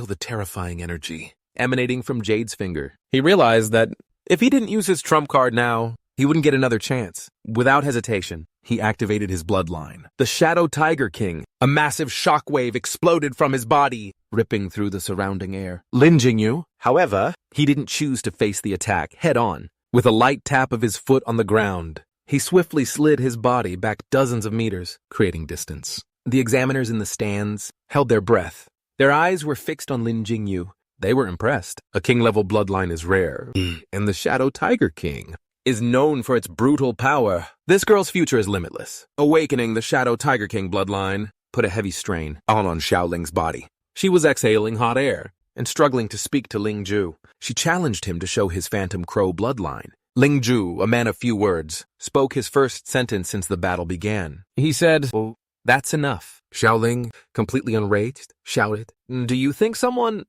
the terrifying energy emanating from Jade's finger. He realized that if he didn't use his trump card now, He wouldn't get another chance. Without hesitation, he activated his bloodline. The Shadow Tiger King. A massive shockwave exploded from his body, ripping through the surrounding air. Lin Jingyu, however, he didn't choose to face the attack head-on. With a light tap of his foot on the ground, he swiftly slid his body back dozens of meters, creating distance. The examiners in the stands held their breath. Their eyes were fixed on Lin Jingyu. They were impressed. A king-level bloodline is rare, and the Shadow Tiger King is known for its brutal power. This girl's future is limitless. Awakening the Shadow Tiger King bloodline put a heavy strain on Xiaoling's body. She was exhaling hot air and struggling to speak to Ling Ju. She challenged him to show his Phantom Crow bloodline. Ling Ju, a man of few words, spoke his first sentence since the battle began. He said, "Oh, that's enough." Xiaoling, completely enraged, shouted, "Do you think someone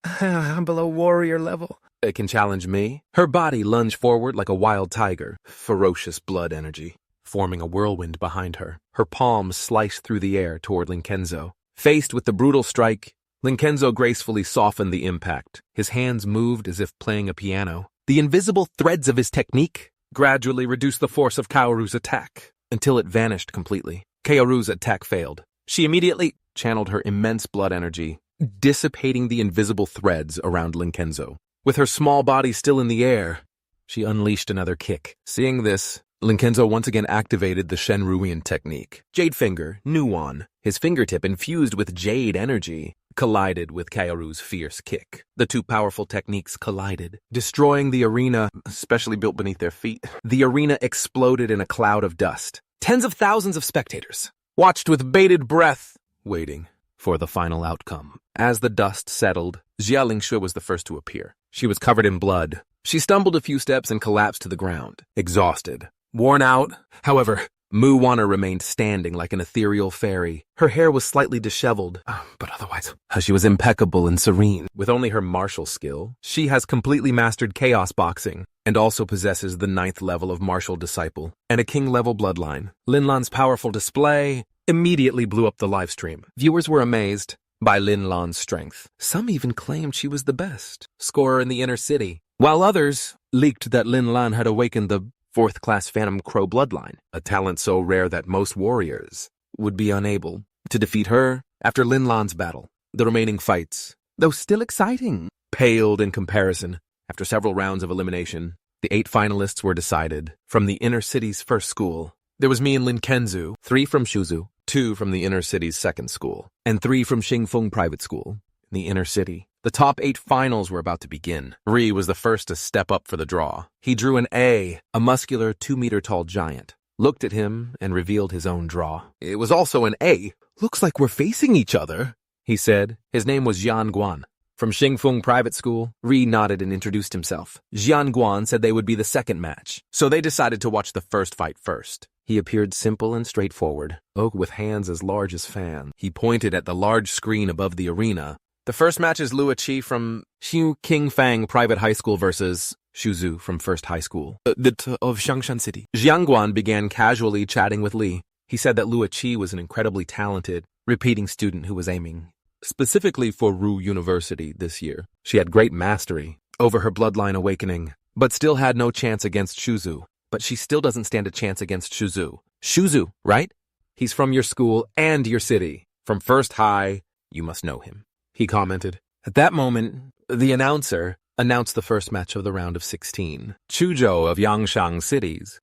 below warrior level can challenge me?" Her body lunged forward like a wild tiger, ferocious blood energy, forming a whirlwind behind her. Her palms sliced through the air toward Linkenzo. Faced with the brutal strike, Linkenzo gracefully softened the impact. His hands moved as if playing a piano. The invisible threads of his technique gradually reduced the force of Kaoru's attack until it vanished completely. Kaoru's attack failed. She immediately channeled her immense blood energy, dissipating the invisible threads around Linkenzo. With her small body still in the air, she unleashed another kick. Seeing this, Linkenzo once again activated the Shenruian technique. Jade Finger, Nuon, his fingertip infused with jade energy, collided with Kaoru's fierce kick. The two powerful techniques collided, destroying the arena, especially built beneath their feet. The arena exploded in a cloud of dust. Tens of thousands of spectators watched with bated breath, waiting for the final outcome. As the dust settled, Jia Lingshui was the first to appear. She was covered in blood. She stumbled a few steps and collapsed to the ground, exhausted. Worn out, however, Mu Wanner remained standing like an ethereal fairy. Her hair was slightly disheveled, but otherwise, she was impeccable and serene. With only her martial skill, she has completely mastered chaos boxing and also possesses the 9th level of martial disciple and a king-level bloodline. Lin Lan's powerful display immediately blew up the livestream. Viewers were amazed by Lin Lan's strength. Some even claimed she was the best scorer in the inner city, while others leaked that Lin Lan had awakened the 4th-class Phantom Crow bloodline, a talent so rare that most warriors would be unable to defeat her. After Lin Lan's battle, the remaining fights, though still exciting, paled in comparison. After several rounds of elimination, the 8 finalists were decided. From the inner city's first school, there was me and Lin Kenzu, 3 from Shuzu, 2 from the inner city's second school, and 3 from Xingfeng Private School in the inner city. The top 8 finals were about to begin. Ri was the first to step up for the draw. He drew an A muscular 2-meter-tall giant, looked at him, and revealed his own draw. It was also an A. "Looks like we're facing each other," he said. His name was Jian Guan. From Xingfeng Private School, Ri nodded and introduced himself. Jian Guan said they would be the second match, so they decided to watch the first fight first. He appeared simple and straightforward, with hands as large as fans. He pointed at the large screen above the arena. The first match is Lua Qi from Xiu Qingfang Private High School versus Shuzu from First High School of Xiangshan City. Jiangguan began casually chatting with Li. He said that Lua Qi was an incredibly talented, repeating student who was aiming specifically for Ru University this year. She had great mastery over her bloodline awakening, but still had no chance against Shuzu. But she still doesn't stand a chance against Shuzu. Shuzu, right? He's from your school and your city. From First High, you must know him, he commented. At that moment, the announcer announced the first match of the round of 16. Chuzhou of Yangshan City's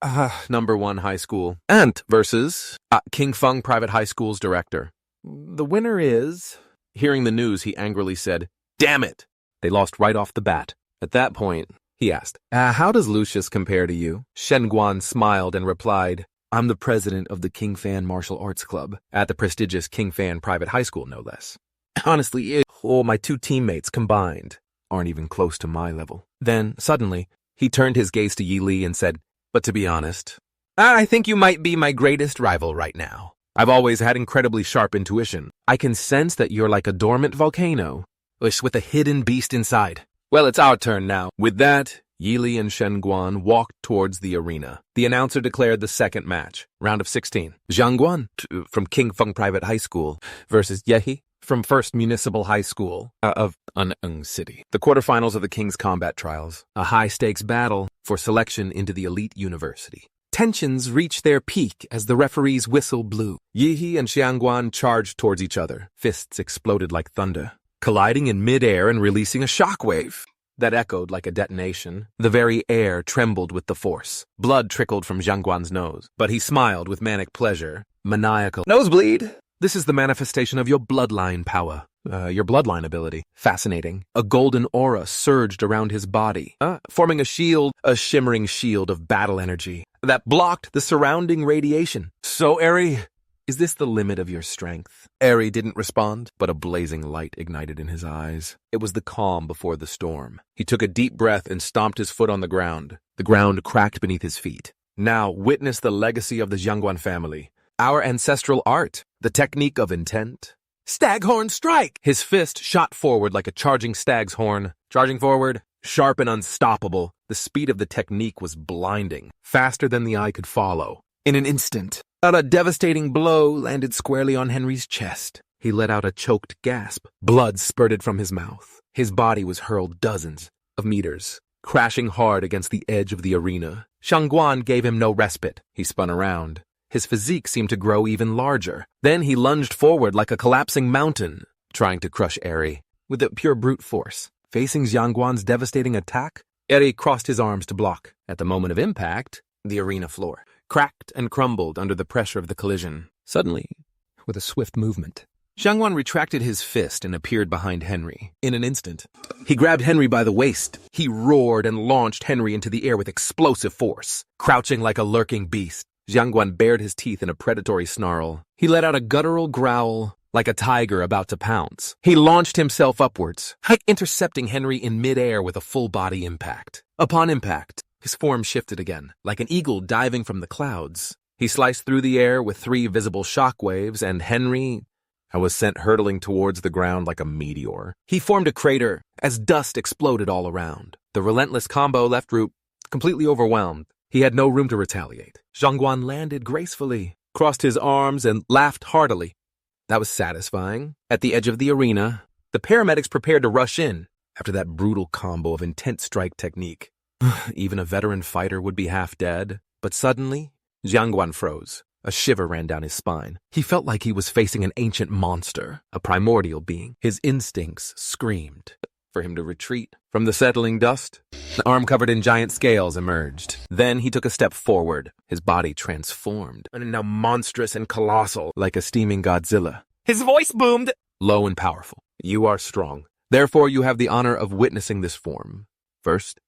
number 1 high school, Ant versus Qingfeng Private High School's director. The winner is... Hearing the news, he angrily said, "Damn it!" They lost right off the bat. At that point, he asked, "How does Lucius compare to you?" Shen Guan smiled and replied, "I'm the president of the King Fan Martial Arts Club, at the prestigious King Fan Private High School, no less. Honestly, my 2 teammates combined aren't even close to my level." Then, suddenly, he turned his gaze to Yi Li and said, "But to be honest, I think you might be my greatest rival right now. I've always had incredibly sharp intuition. I can sense that you're like a dormant volcano, with a hidden beast inside. Well, it's our turn now." With that, Yi Li and Shen Guan walked towards the arena. The announcer declared the second match, round of 16. Zhang Guan from Qingfeng Private High School versus Yehi from First Municipal High School of Aneng City. The quarterfinals of the King's Combat Trials, a high-stakes battle for selection into the elite university. Tensions reached their peak as the referee's whistle blew. Yihi and Xiangguan charged towards each other. Fists exploded like thunder, colliding in mid-air and releasing a shockwave that echoed like a detonation. The very air trembled with the force. Blood trickled from Xiangguan's nose, but he smiled with manic pleasure. Maniacal. Nosebleed! This is the manifestation of your bloodline power. Your bloodline ability. Fascinating. A golden aura surged around his body, forming a shield, a shimmering shield of battle energy that blocked the surrounding radiation. So, Eri, is this the limit of your strength? Eri didn't respond, but a blazing light ignited in his eyes. It was the calm before the storm. He took a deep breath and stomped his foot on the ground. The ground cracked beneath his feet. Now, witness the legacy of the Xiangguan family. Our ancestral art, the technique of intent. Staghorn strike! His fist shot forward like a charging stag's horn. Charging forward, sharp and unstoppable. The speed of the technique was blinding, faster than the eye could follow. In an instant, a devastating blow landed squarely on Henry's chest. He let out a choked gasp. Blood spurted from his mouth. His body was hurled dozens of meters, crashing hard against the edge of the arena. Xiangguan gave him no respite. He spun around. His physique seemed to grow even larger. Then he lunged forward like a collapsing mountain, trying to crush Eri with a pure brute force. Facing Xiangguan's devastating attack, Eri crossed his arms to block. At the moment of impact, the arena floor cracked and crumbled under the pressure of the collision. Suddenly, with a swift movement, Xiangguan retracted his fist and appeared behind Henry. In an instant, he grabbed Henry by the waist. He roared and launched Henry into the air with explosive force. Crouching like a lurking beast, Xiangguan bared his teeth in a predatory snarl. He let out a guttural growl, like a tiger about to pounce. He launched himself upwards, intercepting Henry in midair with a full-body impact. Upon impact, his form shifted again, like an eagle diving from the clouds. He sliced through the air with 3 visible shockwaves, and Henry was sent hurtling towards the ground like a meteor. He formed a crater as dust exploded all around. The relentless combo left Root completely overwhelmed. He had no room to retaliate. Xiangguan landed gracefully, crossed his arms, and laughed heartily. That was satisfying. At the edge of the arena, the paramedics prepared to rush in after that brutal combo of intense strike technique. Even a veteran fighter would be half dead. But suddenly, Xiangguan froze. A shiver ran down his spine. He felt like he was facing an ancient monster, a primordial being. His instincts screamed for him to retreat. From the settling dust, an arm covered in giant scales emerged. Then he took a step forward, his body transformed, and now monstrous and colossal, like a steaming Godzilla. His voice boomed, low and powerful. You are strong. Therefore, you have the honor of witnessing this form. First,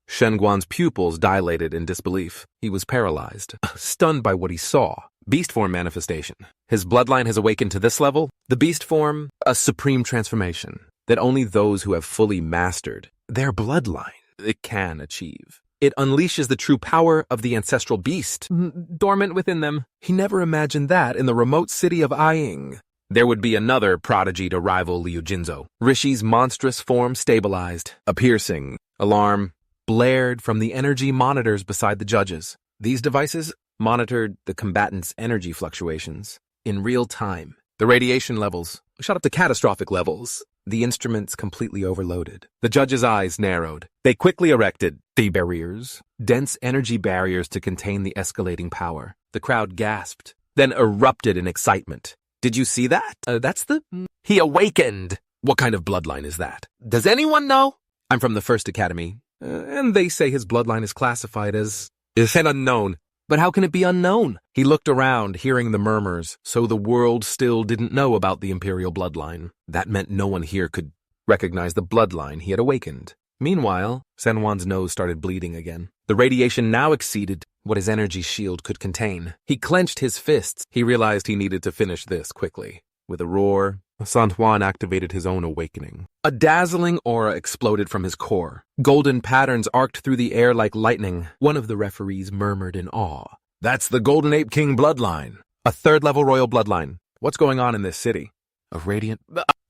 Xiangguan's pupils dilated in disbelief. He was paralyzed, stunned by what he saw. Beast form manifestation. His bloodline has awakened to this level. The beast form, a supreme transformation that only those who have fully mastered their bloodline can achieve. It unleashes the true power of the ancestral beast, dormant within them. He never imagined that in the remote city of Ying there would be another prodigy to rival Liu Jinzhou. Rishi's monstrous form stabilized. A piercing alarm blared from the energy monitors beside the judges. These devices monitored the combatants' energy fluctuations in real time. The radiation levels shot up to catastrophic levels. The instruments completely overloaded. The judges' eyes narrowed. They quickly erected the barriers, dense energy barriers to contain the escalating power. The crowd gasped, then erupted in excitement. Did you see that? He awakened! What kind of bloodline is that? Does anyone know? I'm from the First Academy, and they say his bloodline is classified as an unknown. But how can it be unknown? He looked around, hearing the murmurs, so the world still didn't know about the imperial bloodline. That meant no one here could recognize the bloodline he had awakened. Meanwhile, Senwan's nose started bleeding again. The radiation now exceeded what his energy shield could contain. He clenched his fists. He realized he needed to finish this quickly. With a roar, San Juan activated his own awakening. A dazzling aura exploded from his core. Golden patterns arced through the air like lightning. One of the referees murmured in awe. That's the Golden Ape King bloodline. A third-level royal bloodline. What's going on in this city? A radiant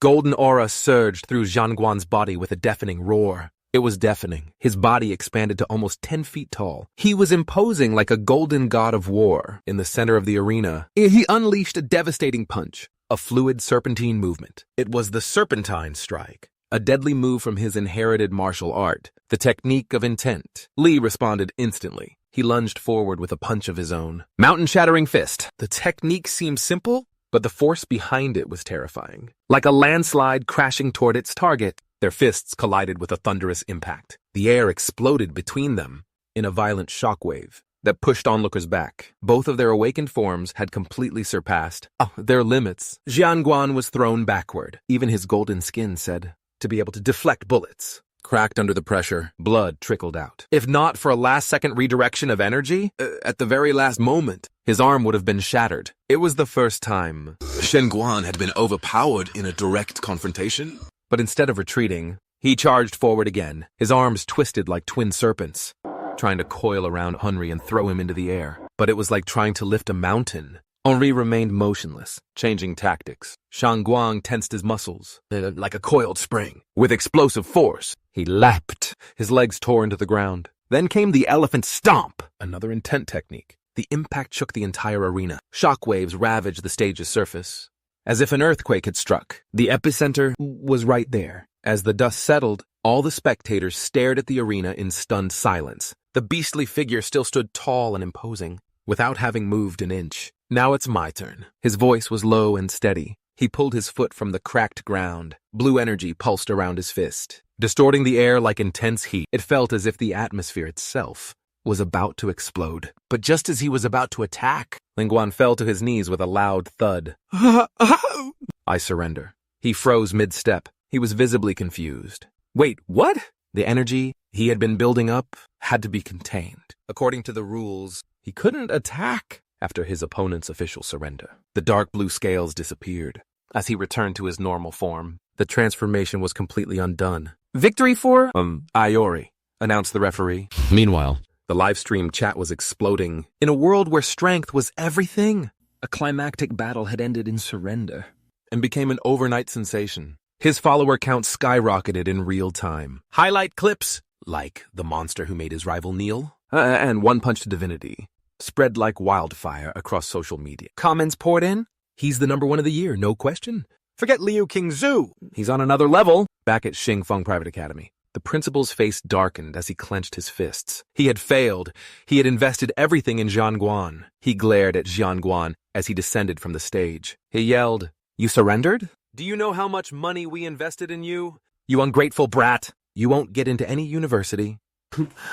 golden aura surged through Xiangguan's body with a deafening roar. It was deafening. His body expanded to almost 10 feet tall. He was imposing like a golden god of war in the center of the arena. He unleashed a devastating punch. A fluid serpentine movement. It was the serpentine strike. a deadly move from his inherited martial art, the technique of intent. Lee responded instantly. He lunged forward with a punch of his own. Mountain-shattering fist. The technique seemed simple, but the force behind it was terrifying. Like a landslide crashing toward its target, their fists collided with a thunderous impact. The air exploded between them in a violent shockwave that pushed onlookers back. Both of their awakened forms had completely surpassed their limits. Jianguan was thrown backward. Even his golden skin said to be able to deflect bullets. Cracked under the pressure, blood trickled out. If not for a last-second redirection of energy, at the very last moment, his arm would have been shattered. It was the first time Shenguan had been overpowered in a direct confrontation. But instead of retreating, he charged forward again, his arms twisted like twin serpents, trying to coil around Henri and throw him into the air. But it was like trying to lift a mountain. Henri remained motionless, changing tactics. Shangguang tensed his muscles, like a coiled spring. With explosive force, he leapt. His legs tore into the ground. Then came the elephant stomp, another intent technique. The impact shook the entire arena. Shockwaves ravaged the stage's surface, as if an earthquake had struck. The epicenter was right there. As the dust settled, all the spectators stared at the arena in stunned silence. The beastly figure still stood tall and imposing, without having moved an inch. Now it's my turn. His voice was low and steady. He pulled his foot from the cracked ground. Blue energy pulsed around his fist, distorting the air like intense heat. It felt as if the atmosphere itself was about to explode. But just as he was about to attack, Lingguan fell to his knees with a loud thud. I surrender. He froze mid-step. He was visibly confused. Wait, what? The energy he had been building up had to be contained. According to the rules, he couldn't attack after his opponent's official surrender. The dark blue scales disappeared. As he returned to his normal form, the transformation was completely undone. Victory for, Iori, announced the referee. Meanwhile, the live stream chat was exploding. In a world where strength was everything, a climactic battle had ended in surrender and became an overnight sensation. His follower count skyrocketed in real time. Highlight clips, like the monster who made his rival kneel, and One Punch Divinity, spread like wildfire across social media. Comments poured in. He's the #1 of the year, no question. Forget Liu Qingzhu. He's on another level. Back at Xingfeng Private Academy, the principal's face darkened as he clenched his fists. He had failed. He had invested everything in Jianguan. He glared at Jianguan as he descended from the stage. He yelled, "You surrendered? Do you know how much money we invested in you? You ungrateful brat. You won't get into any university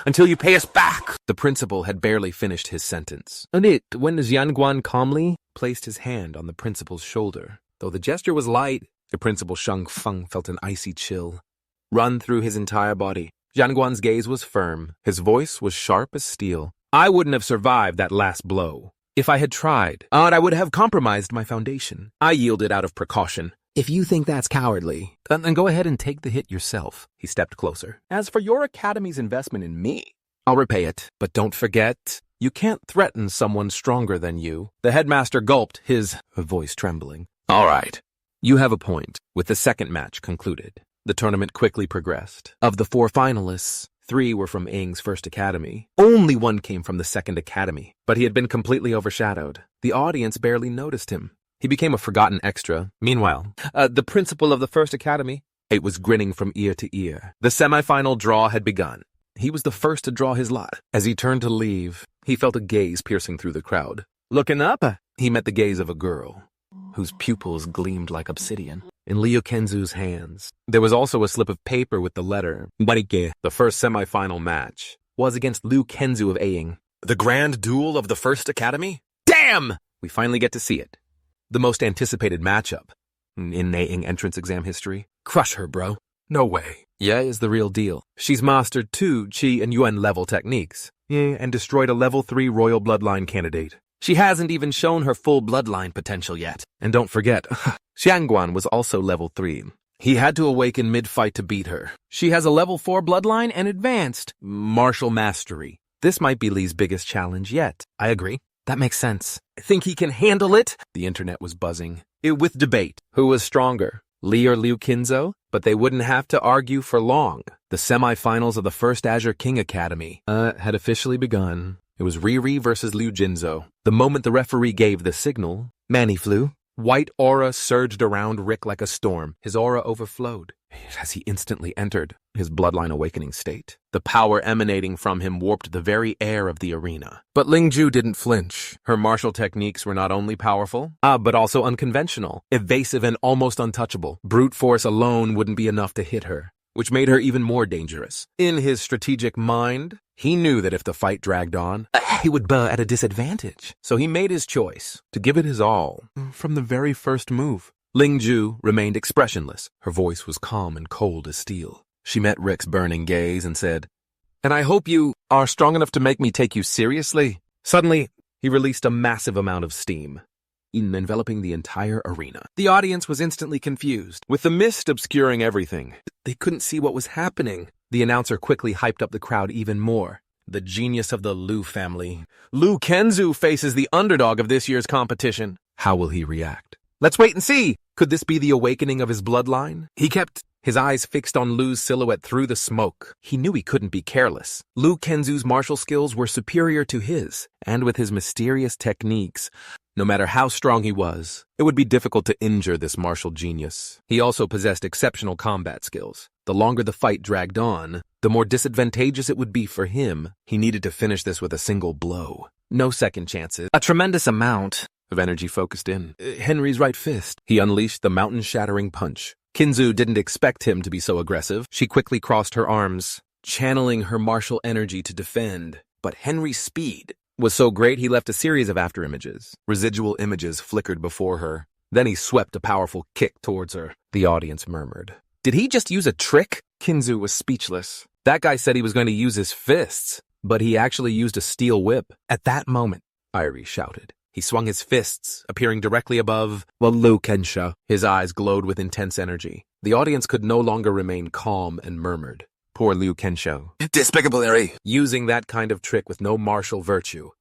until you pay us back." The principal had barely finished his sentence. When Jianguan calmly placed his hand on the principal's shoulder. Though the gesture was light, the principal Shang Feng felt an icy chill run through his entire body. Jianguan's gaze was firm. His voice was sharp as steel. I wouldn't have survived that last blow. If I had tried, I would have compromised my foundation. I yielded out of precaution. If you think that's cowardly, then go ahead and take the hit yourself. He stepped closer. As for your academy's investment in me, I'll repay it. But don't forget, you can't threaten someone stronger than you. The headmaster gulped, his voice trembling. All right, you have a point. With the second match concluded, the tournament quickly progressed. Of the 4 finalists, 3 were from Ing's first academy. Only 1 came from the second academy, but he had been completely overshadowed. The audience barely noticed him. He became a forgotten extra. Meanwhile, the principal of the first academy, it was grinning from ear to ear. The semifinal draw had begun. He was the first to draw his lot. As he turned to leave, he felt a gaze piercing through the crowd. Looking up, he met the gaze of a girl, whose pupils gleamed like obsidian. In Liu Kenzu's hands, there was also a slip of paper with the letter Barike. The first semifinal match was against Liu Kenzu of Aing. The grand duel of the first academy? Damn! We finally get to see it. The most anticipated matchup in Aing entrance exam history. Crush her, bro. No way. Ye is the real deal. She's mastered 2 Qi and Yuan level techniques. And destroyed a level 3 royal bloodline candidate. She hasn't even shown her full bloodline potential yet. And don't forget, Xiangguan was also level 3. He had to awaken mid-fight to beat her. She has a level 4 bloodline and advanced martial mastery. This might be Li's biggest challenge yet. I agree. That makes sense. I think he can handle it. The internet was buzzing. With debate. Who was stronger, Li or Liu Qinzo? But they wouldn't have to argue for long. The semifinals of the first Azure King Academy had officially begun. It was Riri versus Liu Jinzo. The moment the referee gave the signal, Manny flew. White aura surged around Rick like a storm. His aura overflowed as he instantly entered his bloodline awakening state. The power emanating from him warped the very air of the arena. But Lingju didn't flinch. Her martial techniques were not only powerful, but also unconventional, evasive and almost untouchable. Brute force alone wouldn't be enough to hit her, which made her even more dangerous. In his strategic mind, he knew that if the fight dragged on, he would be at a disadvantage. So he made his choice to give it his all from the very first move. Lingju remained expressionless. Her voice was calm and cold as steel. She met Rick's burning gaze and said, "And I hope you are strong enough to make me take you seriously." Suddenly, he released a massive amount of steam, enveloping the entire arena. The audience was instantly confused. With the mist obscuring everything, they couldn't see what was happening. The announcer quickly hyped up the crowd even more. The genius of the Liu family. Liu Kenzu faces the underdog of this year's competition. How will he react? Let's wait and see. Could this be the awakening of his bloodline? He kept his eyes fixed on Liu's silhouette through the smoke. He knew he couldn't be careless. Liu Kenzu's martial skills were superior to his, and with his mysterious techniques, no matter how strong he was, it would be difficult to injure this martial genius. He also possessed exceptional combat skills. The longer the fight dragged on, the more disadvantageous it would be for him. He needed to finish this with a single blow. No second chances. A tremendous amount of energy focused in Henry's right fist. He unleashed the mountain-shattering punch. Kinzu didn't expect him to be so aggressive. She quickly crossed her arms, channeling her martial energy to defend. But Henry's speed was so great he left a series of afterimages. Residual images flickered before her. Then he swept a powerful kick towards her. The audience murmured. Did he just use a trick? Kinzu was speechless. That guy said he was going to use his fists, but he actually used a steel whip. At that moment, Irie shouted. He swung his fists, appearing directly above Liu Kensha. His eyes glowed with intense energy. The audience could no longer remain calm and murmured. Poor Liu Kensha. Despicable, Eri. Using that kind of trick with no martial virtue.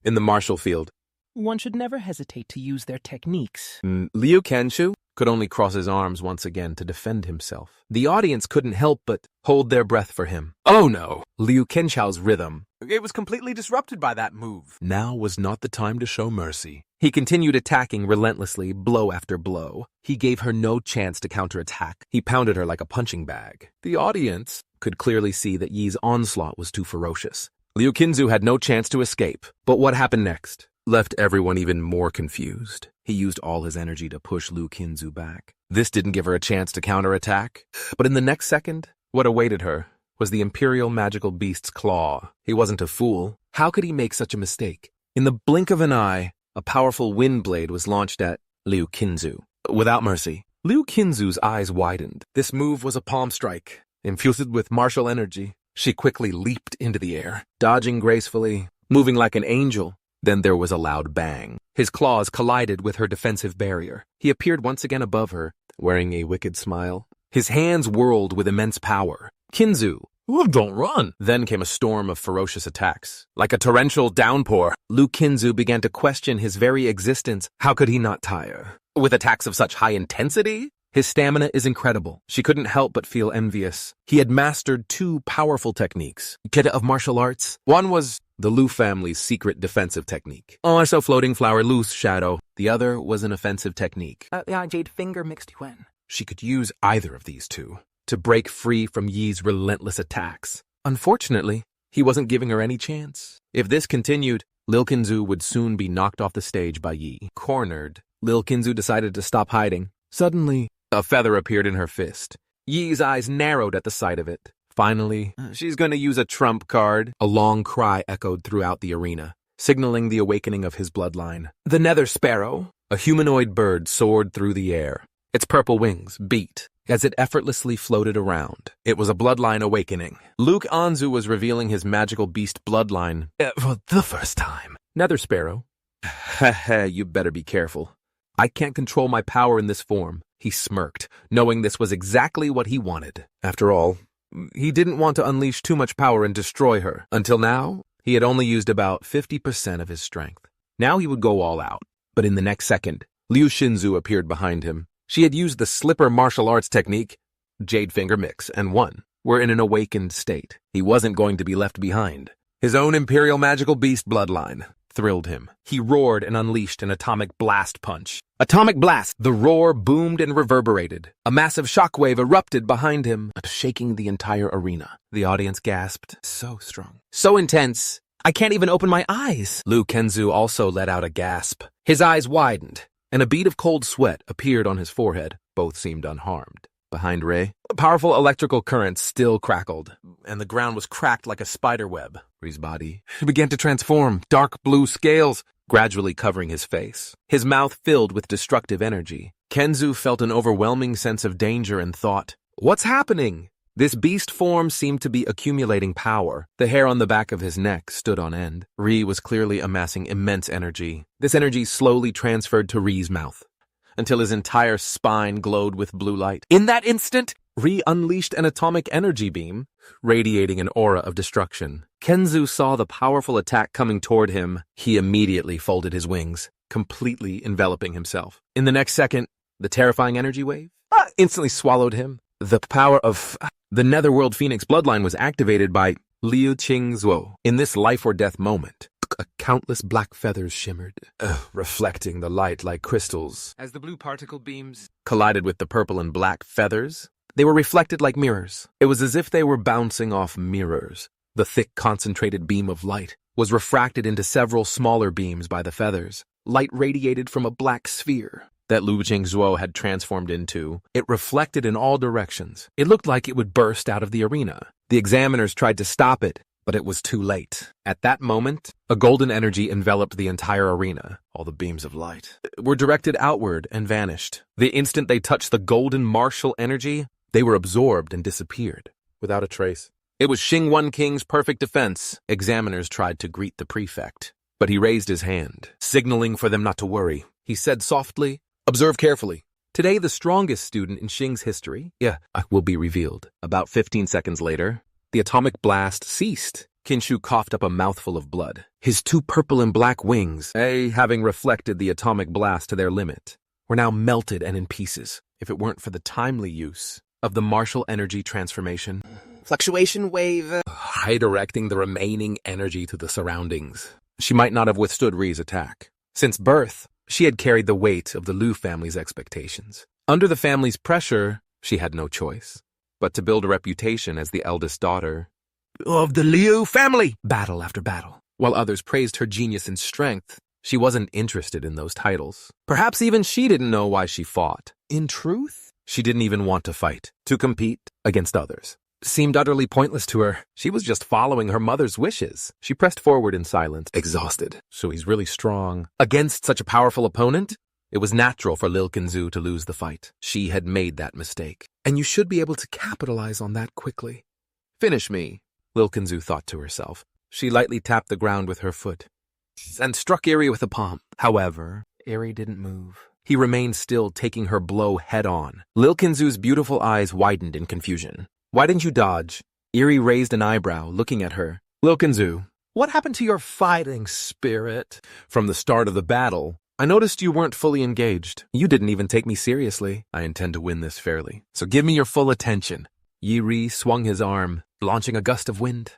In the martial field, one should never hesitate to use their techniques. Liu Kenshu could only cross his arms once again to defend himself. The audience couldn't help but hold their breath for him. Oh no! Liu Kenshao's rhythm. It was completely disrupted by that move. Now was not the time to show mercy. He continued attacking relentlessly, blow after blow. He gave her no chance to counterattack. He pounded her like a punching bag. The audience could clearly see that Yi's onslaught was too ferocious. Liu Kinzu had no chance to escape. But what happened next left everyone even more confused. He used all his energy to push Liu Kinzu back. This didn't give her a chance to counterattack. But in the next second, what awaited her was the Imperial Magical Beast's claw. He wasn't a fool. How could he make such a mistake? In the blink of an eye, a powerful wind blade was launched at Liu Kinzu. Without mercy, Liu Kinzu's eyes widened. This move was a palm strike, infused with martial energy. She quickly leaped into the air, dodging gracefully, moving like an angel. Then there was a loud bang. His claws collided with her defensive barrier. He appeared once again above her, wearing a wicked smile. His hands whirled with immense power. Kinzu, don't run! Then came a storm of ferocious attacks. Like a torrential downpour, Liu Kinzu began to question his very existence. How could he not tire? With attacks of such high intensity? His stamina is incredible. She couldn't help but feel envious. He had mastered two powerful techniques of martial arts. One was the Liu family's secret defensive technique. Also floating flower Liu's shadow. The other was an offensive technique. Jade finger mixed yuan. She could use either of these two to break free from Yi's relentless attacks. Unfortunately, he wasn't giving her any chance. If this continued, Liu Kinzu would soon be knocked off the stage by Yi. Cornered, Liu Kinzu decided to stop hiding. Suddenly, a feather appeared in her fist. Yi's eyes narrowed at the sight of it. Finally, she's going to use a trump card. A long cry echoed throughout the arena, signaling the awakening of his bloodline. The Nether Sparrow, a humanoid bird, soared through the air. Its purple wings beat as it effortlessly floated around. It was a bloodline awakening. Luke Anzu was revealing his magical beast bloodline for the first time. Nether Sparrow. You better be careful. I can't control my power in this form. He smirked, knowing this was exactly what he wanted. After all, he didn't want to unleash too much power and destroy her. Until now, he had only used about 50% of his strength. Now he would go all out. But in the next second, Liu Shinzu appeared behind him. She had used the slipper martial arts technique, Jade Finger Mix, and won. Were in an awakened state. He wasn't going to be left behind. His own Imperial Magical Beast bloodline. thrilled him. He roared and unleashed an atomic blast punch. Atomic blast! The roar boomed and reverberated. A massive shockwave erupted behind him, shaking the entire arena. The audience gasped. So strong. So intense. I can't even open my eyes. Liu Kenzu also let out a gasp. His eyes widened, and a bead of cold sweat appeared on his forehead. Both seemed unharmed. Behind Ray, powerful electrical currents still crackled, and the ground was cracked like a spider web. Ray's body began to transform, dark blue scales gradually covering his face. His mouth filled with destructive energy. Kenzu felt an overwhelming sense of danger and thought, "What's happening?" This beast form seemed to be accumulating power. The hair on the back of his neck stood on end. Ri was clearly amassing immense energy. This energy slowly transferred to Ri's mouth, until his entire spine glowed with blue light. In that instant, Ri unleashed an atomic energy beam, radiating an aura of destruction. Kenzu saw the powerful attack coming toward him. He immediately folded his wings, completely enveloping himself. In the next second, the terrifying energy wave instantly swallowed him. The power of the Netherworld Phoenix bloodline was activated by Liu Qingzuo. In this life-or-death moment, countless black feathers shimmered, reflecting the light like crystals. As the blue particle beams collided with the purple and black feathers, they were reflected like mirrors. It was as if they were bouncing off mirrors. The thick, concentrated beam of light was refracted into several smaller beams by the feathers. Light radiated from a black sphere that Liu Qingzuo had transformed into. It reflected in all directions. It looked like it would burst out of the arena. The examiners tried to stop it, but it was too late. At that moment, a golden energy enveloped the entire arena. All the beams of light were directed outward and vanished. The instant they touched the golden martial energy, they were absorbed and disappeared, without a trace. It was Xingwan King's perfect defense. Examiners tried to greet the prefect, but he raised his hand, signaling for them not to worry. He said softly, "Observe carefully. Today, the strongest student in Xing's history, will be revealed." About 15 seconds later, the atomic blast ceased. Kinshu coughed up a mouthful of blood. His two purple and black wings, having reflected the atomic blast to their limit, were now melted and in pieces. If it weren't for the timely use of the martial energy transformation, fluctuation wave, redirecting the remaining energy to the surroundings, she might not have withstood Ri's attack. Since birth, she had carried the weight of the Liu family's expectations. Under the family's pressure, she had no choice but to build a reputation as the eldest daughter of the Liu family. Battle after battle. While others praised her genius and strength, she wasn't interested in those titles. Perhaps even she didn't know why she fought. In truth, she didn't even want to fight. To compete against others seemed utterly pointless to her. She was just following her mother's wishes. She pressed forward in silence, exhausted. So he's really strong. Against such a powerful opponent, it was natural for Liu Kenzu to lose the fight. She had made that mistake, and you should be able to capitalize on that quickly. Finish me, Liu Kenzu thought to herself. She lightly tapped the ground with her foot and struck Eri with a palm. However, Eri didn't move. He remained still, taking her blow head-on. Liu Kenzu's beautiful eyes widened in confusion. "Why didn't you dodge?" Eri raised an eyebrow, looking at her. "Liu Kenzu, what happened to your fighting spirit? From the start of the battle, I noticed you weren't fully engaged. You didn't even take me seriously. I intend to win this fairly, so give me your full attention." Ri swung his arm, launching a gust of wind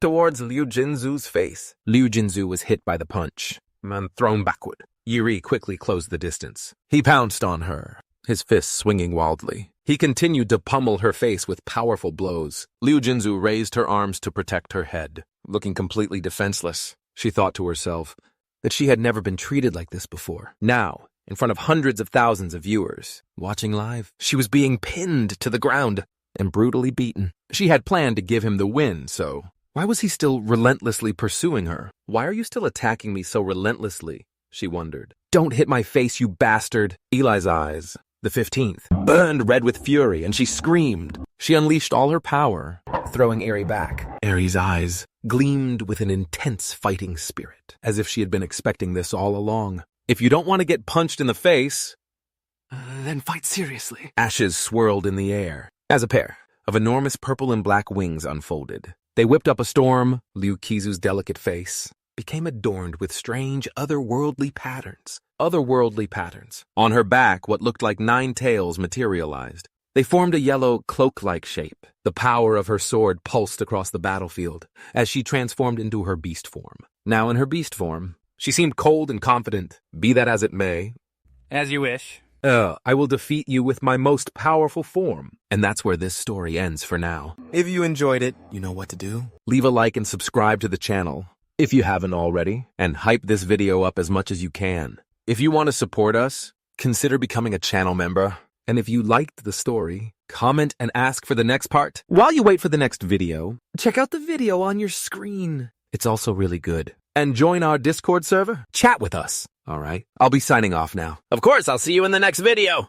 towards Liu Jinzu's face. Liu Jinzu was hit by the punch and thrown backward. Ri quickly closed the distance. He pounced on her, his fists swinging wildly. He continued to pummel her face with powerful blows. Liu Jinzu raised her arms to protect her head. Looking completely defenseless, she thought to herself that she had never been treated like this before. Now, in front of hundreds of thousands of viewers watching live, she was being pinned to the ground and brutally beaten. She had planned to give him the win, so why was he still relentlessly pursuing her? "Why are you still attacking me so relentlessly?" she wondered. "Don't hit my face, you bastard." Eli's eyes, the 15th, burned red with fury, and she screamed. She unleashed all her power, throwing Eri back. Eri's eyes gleamed with an intense fighting spirit, as if she had been expecting this all along. "If you don't want to get punched in the face, then fight seriously." Ashes swirled in the air as a pair of enormous purple and black wings unfolded. They whipped up a storm. Liu Kizu's delicate face became adorned with strange otherworldly patterns. On her back, what looked like 9 tails materialized. They formed a yellow cloak-like shape. The power of her sword pulsed across the battlefield as she transformed into her beast form. Now in her beast form, She seemed cold and confident. Be that as it may, As you wish. I will defeat you with my most powerful form. And that's where this story ends for now. If you enjoyed it, you know what to do. Leave a like and subscribe to the channel if you haven't already, and hype this video up as much as you can. If you want to support us, consider becoming a channel member. And if you liked the story, comment and ask for the next part. While you wait for the next video, check out the video on your screen. It's also really good. And join our Discord server. Chat with us. All right, I'll be signing off now. Of course, I'll see you in the next video.